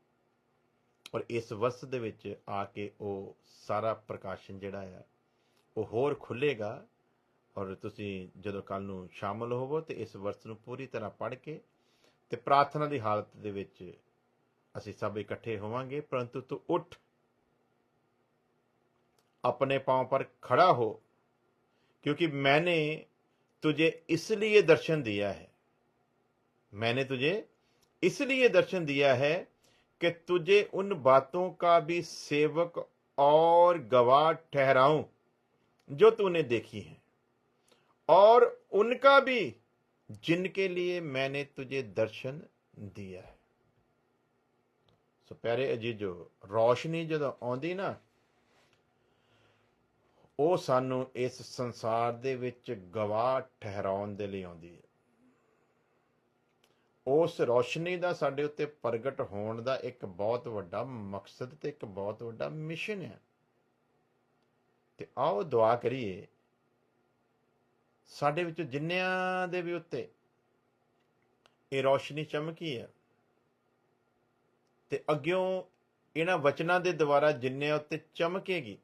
ਔਰ ਇਸ ਵਸਤ ਦੇ ਵਿੱਚ ਆ ਕੇ ਉਹ ਸਾਰਾ ਪ੍ਰਕਾਸ਼ਨ ਜਿਹੜਾ ਆ ਉਹ ਹੋਰ ਖੁੱਲ੍ਹੇਗਾ। ਔਰ ਤੁਸੀਂ ਜਦੋਂ ਕੱਲ੍ਹ ਨੂੰ ਸ਼ਾਮਲ ਹੋਵੋ ਤੇ ਇਸ ਵਰਸ ਨੂੰ ਪੂਰੀ ਤਰ੍ਹਾਂ ਪੜ੍ਹ ਕੇ ਤੇ ਪ੍ਰਾਰਥਨਾ ਦੀ ਹਾਲਤ ਦੇ ਵਿੱਚ ਅਸੀਂ ਸਭ ਇਕੱਠੇ ਹੋਵਾਂਗੇ। ਪਰੰਤੂ ਤੂੰ ਉੱਠ, अपने पांव पर खड़ा हो, क्योंकि मैंने तुझे इसलिए दर्शन दिया है, मैंने तुझे इसलिए दर्शन दिया है कि तुझे उन बातों का भी सेवक और गवाह ठहराऊं जो तूने देखी है, और उनका भी जिनके लिए मैंने तुझे दर्शन दिया है। सो प्यारे अजीजो, रोशनी जदों आउंदी ना, ਉਹ ਸਾਨੂੰ ਇਸ ਸੰਸਾਰ ਦੇ ਵਿੱਚ ਗਵਾਹ ਠਹਿਰਾਉਣ ਦੇ ਲਈ ਆਉਂਦੀ ਹੈ। ਉਸ ਰੌਸ਼ਨੀ ਦਾ ਸਾਡੇ ਉੱਤੇ ਪ੍ਰਗਟ ਹੋਣ ਦਾ ਇੱਕ ਬਹੁਤ ਵੱਡਾ ਮਕਸਦ ਤੇ ਇੱਕ ਬਹੁਤ ਵੱਡਾ ਮਿਸ਼ਨ ਹੈ। ਤੇ ਆਓ ਦੁਆ ਕਰੀਏ ਸਾਡੇ ਵਿੱਚ ਜਿੰਨਿਆਂ ਦੇ ਵੀ ਉੱਤੇ ਇਹ ਰੌਸ਼ਨੀ ਚਮਕੀ ਹੈ ਤੇ ਅੱਗਿਓਂ ਇਹਨਾਂ ਵਚਨਾਂ ਦੇ ਦੁਆਰਾ ਜਿੰਨਿਆਂ ਉੱਤੇ ਚਮਕੇਗੀ,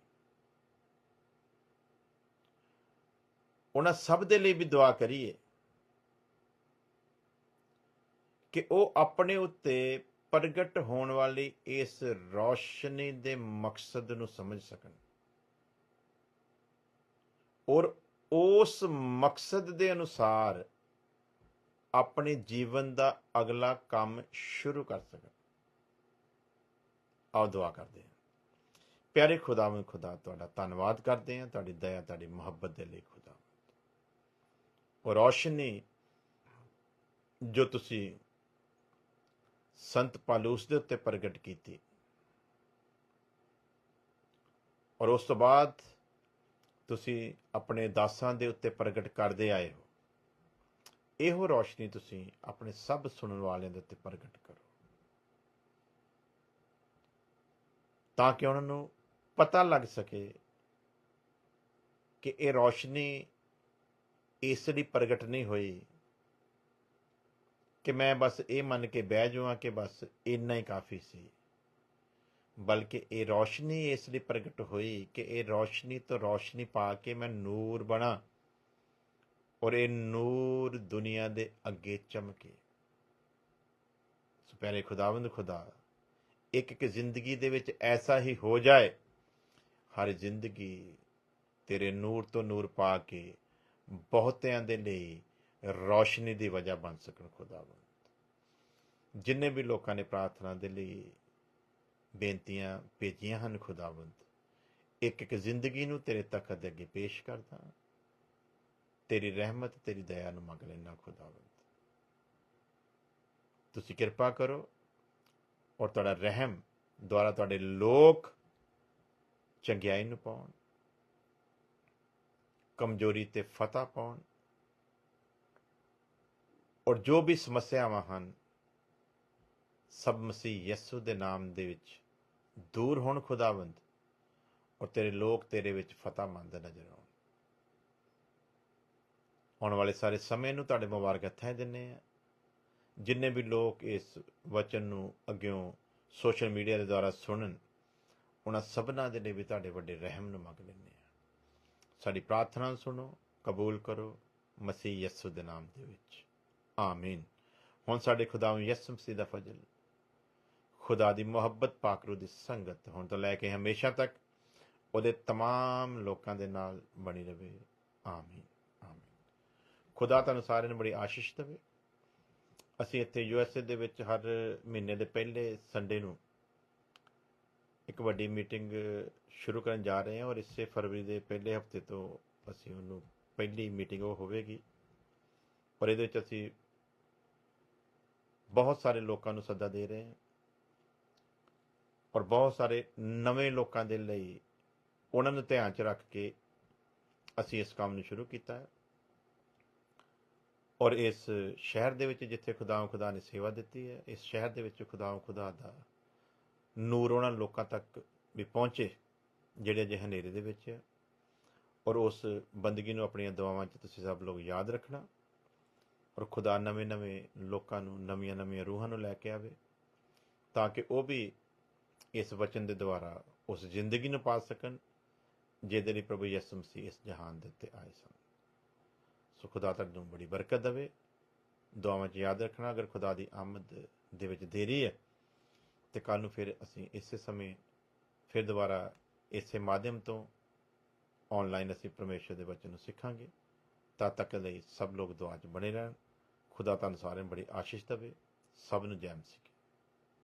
ਉਹਨਾਂ ਸਭ ਦੇ ਲਈ ਵੀ ਦੁਆ ਕਰੀਏ ਕਿ ਉਹ ਆਪਣੇ ਉੱਤੇ ਪ੍ਰਗਟ ਹੋਣ ਵਾਲੀ ਇਸ ਰੌਸ਼ਨੀ ਦੇ ਮਕਸਦ ਨੂੰ ਸਮਝ ਸਕਣ ਔਰ ਉਸ ਮਕਸਦ ਦੇ ਅਨੁਸਾਰ ਆਪਣੇ ਜੀਵਨ ਦਾ ਅਗਲਾ ਕੰਮ ਸ਼ੁਰੂ ਕਰ ਸਕਣ। ਆਓ ਦੁਆ ਕਰਦੇ ਹਾਂ। ਪਿਆਰੇ ਖੁਦਾਵੰਦ ਖੁਦਾ, ਤੁਹਾਡਾ ਧੰਨਵਾਦ ਕਰਦੇ ਹਾਂ ਤੁਹਾਡੀ ਦਇਆ, ਤੁਹਾਡੀ ਮੁਹੱਬਤ ਦੇ ਲਈ ਖੁਦਾ। ਉਹ ਰੌਸ਼ਨੀ ਜੋ ਤੁਸੀਂ ਸੰਤ ਪਾਲੂਸ ਦੇ ਉੱਤੇ ਪ੍ਰਗਟ ਕੀਤੀ ਔਰ ਉਸ ਤੋਂ ਬਾਅਦ ਤੁਸੀਂ ਆਪਣੇ ਦਾਸਾਂ ਦੇ ਉੱਤੇ ਪ੍ਰਗਟ ਕਰਦੇ ਆਏ ਹੋ, ਇਹੋ ਰੌਸ਼ਨੀ ਤੁਸੀਂ ਆਪਣੇ ਸਭ ਸੁਣਨ ਵਾਲਿਆਂ ਦੇ ਉੱਤੇ ਪ੍ਰਗਟ ਕਰੋ, ਤਾਂ ਕਿ ਉਹਨਾਂ ਨੂੰ ਪਤਾ ਲੱਗ ਸਕੇ ਕਿ ਇਹ ਰੌਸ਼ਨੀ ਇਸ ਲਈ ਪ੍ਰਗਟ ਨਹੀਂ ਹੋਈ ਕਿ ਮੈਂ ਬਸ ਇਹ ਮੰਨ ਕੇ ਬਹਿ ਜਾਵਾਂ ਕਿ ਬਸ ਇੰਨਾ ਹੀ ਕਾਫੀ ਸੀ, ਬਲਕਿ ਇਹ ਰੌਸ਼ਨੀ ਇਸ ਲਈ ਪ੍ਰਗਟ ਹੋਈ ਕਿ ਇਹ ਰੌਸ਼ਨੀ ਤੋਂ ਰੌਸ਼ਨੀ ਪਾ ਕੇ ਮੈਂ ਨੂਰ ਬਣਾ ਔਰ ਇਹ ਨੂਰ ਦੁਨੀਆ ਦੇ ਅੱਗੇ ਚਮਕੇ। ਸੋ ਪਿਆਰੇ ਖੁਦਾਵੰਦ ਖੁਦਾ, ਇੱਕ ਜ਼ਿੰਦਗੀ ਦੇ ਵਿੱਚ ਐਸਾ ਹੀ ਹੋ ਜਾਏ, ਹਰ ਜ਼ਿੰਦਗੀ ਤੇਰੇ ਨੂਰ ਤੋਂ ਨੂਰ ਪਾ ਕੇ ਬਹੁਤਿਆਂ ਦੇ ਲਈ ਰੌਸ਼ਨੀ ਦੀ ਵਜ੍ਹਾ ਬਣ ਸਕਣ। ਖੁਦਾਵੰਦ, ਜਿੰਨੇ ਵੀ ਲੋਕਾਂ ਨੇ ਪ੍ਰਾਰਥਨਾ ਦੇ ਲਈ ਬੇਨਤੀਆਂ ਭੇਜੀਆਂ ਹਨ, ਖੁਦਾਵੰਦ, ਇੱਕ ਜ਼ਿੰਦਗੀ ਨੂੰ ਤੇਰੇ ਤਖਤ ਦੇ ਅੱਗੇ ਪੇਸ਼ ਕਰਦਾ, ਤੇਰੀ ਰਹਿਮਤ ਤੇਰੀ ਦਇਆ ਨੂੰ ਮੰਗ ਲੈਣਾ। ਖੁਦਾਵੰਦ, ਤੁਸੀਂ ਕਿਰਪਾ ਕਰੋ ਔਰ ਤੁਹਾਡਾ ਰਹਿਮ ਦੁਆਰਾ ਤੁਹਾਡੇ ਲੋਕ ਚੰਗਿਆਈ ਨੂੰ ਪਾਉਣ, ਕਮਜ਼ੋਰੀ ਤੇ ਫਤਹ ਪਾਉਣ ਔਰ ਜੋ ਵੀ ਸਮੱਸਿਆਵਾਂ ਹਨ ਸਭ ਮਸੀਹ ਯਸੂ ਦੇ ਨਾਮ ਦੇ ਵਿੱਚ ਦੂਰ ਹੋਣ। ਖੁਦਾਵੰਦ, ਔਰ ਤੇਰੇ ਲੋਕ ਤੇਰੇ ਵਿੱਚ ਫਤਹ ਮੰਨਦੇ ਨਜ਼ਰ ਆਉਣ। ਆਉਣ ਵਾਲੇ ਸਾਰੇ ਸਮੇਂ ਨੂੰ ਤੁਹਾਡੇ ਮੁਬਾਰਕ ਹੱਥਾਂ 'ਚ ਦਿੰਦੇ ਆ। ਜਿੰਨੇ ਵੀ ਲੋਕ ਇਸ ਵਚਨ ਨੂੰ ਅੱਗਿਓਂ ਸੋਸ਼ਲ ਮੀਡੀਆ ਦੇ ਦੁਆਰਾ ਸੁਣਨ, ਉਹਨਾਂ ਸਭਨਾਂ ਦੇ ਲਈ ਵੀ ਤੁਹਾਡੇ ਵੱਡੇ ਰਹਿਮ ਨੂੰ ਮੰਗ ਲੈਂਦੇ ਆ। ਸਾਡੀ ਪ੍ਰਾਰਥਨਾ ਨੂੰ ਸੁਣੋ, ਕਬੂਲ ਕਰੋ, ਮਸੀਹ ਯਸੂ ਦੇ ਨਾਮ ਦੇ ਵਿੱਚ, ਆਮੀਨ। ਹੁਣ ਸਾਡੇ ਖੁਦਾਵੰਦ ਯਿਸੂ ਮਸੀਹ ਦਾ ਫਜ਼ਲ, ਖੁਦਾ ਦੀ ਮੁਹੱਬਤ, ਪਾਕ ਰੂਹ ਦੀ ਸੰਗਤ ਹੁਣ ਤੋਂ ਲੈ ਕੇ ਹਮੇਸ਼ਾ ਤੱਕ ਉਹਦੇ ਤਮਾਮ ਲੋਕਾਂ ਦੇ ਨਾਲ ਬਣੀ ਰਵੇ, ਆਮੀਨ ਆਮੀਨ। ਖੁਦਾ ਤੁਹਾਨੂੰ ਸਾਰਿਆਂ ਨੂੰ ਬੜੀ ਆਸ਼ੀਸ਼ ਦੇਵੇ। ਅਸੀਂ ਇੱਥੇ USA ਦੇ ਵਿੱਚ ਹਰ ਮਹੀਨੇ ਦੇ ਪਹਿਲੇ ਸੰਡੇ ਨੂੰ ਇੱਕ ਵੱਡੀ ਮੀਟਿੰਗ ਸ਼ੁਰੂ ਕਰਨ ਜਾ ਰਹੇ ਹਾਂ ਔਰ ਇਸੇ ਫਰਵਰੀ ਦੇ ਪਹਿਲੇ ਹਫਤੇ ਤੋਂ ਅਸੀਂ ਉਹਨੂੰ ਪਹਿਲੀ ਮੀਟਿੰਗ ਉਹ ਹੋਵੇਗੀ ਔਰ ਇਹਦੇ ਵਿੱਚ ਅਸੀਂ ਬਹੁਤ ਸਾਰੇ ਲੋਕਾਂ ਨੂੰ ਸੱਦਾ ਦੇ ਰਹੇ ਹਾਂ ਔਰ ਬਹੁਤ ਸਾਰੇ ਨਵੇਂ ਲੋਕਾਂ ਦੇ ਲਈ ਉਹਨਾਂ ਨੂੰ ਧਿਆਨ 'ਚ ਰੱਖ ਕੇ ਅਸੀਂ ਇਸ ਕੰਮ ਨੂੰ ਸ਼ੁਰੂ ਕੀਤਾ ਹੈ। ਔਰ ਇਸ ਸ਼ਹਿਰ ਦੇ ਵਿੱਚ ਜਿੱਥੇ ਖੁਦਾ ਨੇ ਸੇਵਾ ਦਿੱਤੀ ਹੈ, ਇਸ ਸ਼ਹਿਰ ਦੇ ਵਿੱਚ ਖੁਦਾ ਦਾ ਨੂਰ ਉਹਨਾਂ ਲੋਕਾਂ ਤੱਕ ਵੀ ਪਹੁੰਚੇ ਜਿਹੜੇ ਅਜੇ ਹਨੇਰੇ ਦੇ ਵਿੱਚ ਹੈ। ਔਰ ਉਸ ਬੰਦਗੀ ਨੂੰ ਆਪਣੀਆਂ ਦੁਆਵਾਂ 'ਚ ਤੁਸੀਂ ਸਭ ਲੋਕ ਯਾਦ ਰੱਖਣਾ ਔਰ ਖੁਦਾ ਨਵੇਂ ਲੋਕਾਂ ਨੂੰ, ਨਵੀਆਂ ਰੂਹਾਂ ਨੂੰ ਲੈ ਕੇ ਆਵੇ ਤਾਂ ਕਿ ਉਹ ਵੀ ਇਸ ਵਚਨ ਦੇ ਦੁਆਰਾ ਉਸ ਜ਼ਿੰਦਗੀ ਨੂੰ ਪਾ ਸਕਣ ਜਿਹਦੇ ਲਈ ਪ੍ਰਭੂ ਯਿਸੂ ਮਸੀਹ ਇਸ ਜਹਾਨ ਦੇ ਉੱਤੇ ਆਏ ਸਨ। ਸੋ ਖੁਦਾ ਤੁਹਾਨੂੰ ਬੜੀ ਬਰਕਤ ਦੇਵੇ। ਦੁਆਵਾਂ 'ਚ ਯਾਦ ਰੱਖਣਾ, ਅਗਰ ਖੁਦਾ ਦੀ ਆਮਦ ਦੇ ਵਿੱਚ ਦੇਰੀ ਹੈ ਤੇ ਕੱਲ੍ਹ ਨੂੰ ਫਿਰ ਅਸੀਂ ਇਸੇ ਸਮੇਂ ਫਿਰ ਦੁਬਾਰਾ ਇਸੇ ਮਾਧਿਅਮ ਤੋਂ ਆਨਲਾਈਨ ਅਸੀਂ ਪਰਮੇਸ਼ਰ ਦੇ ਵਚਨ ਨੂੰ ਸਿੱਖਾਂਗੇ। ਤਦ ਤੱਕ ਲਈ ਸਭ ਲੋਕ ਦੁਆ 'ਚ ਬਣੇ ਰਹਿਣ। ਖੁਦਾ ਤੁਹਾਨੂੰ ਸਾਰਿਆਂ ਨੂੰ ਬੜੀ ਆਸ਼ੀਸ਼ ਦੇਵੇ। ਸਭ ਨੂੰ ਜੈ ਮਸੀਹ।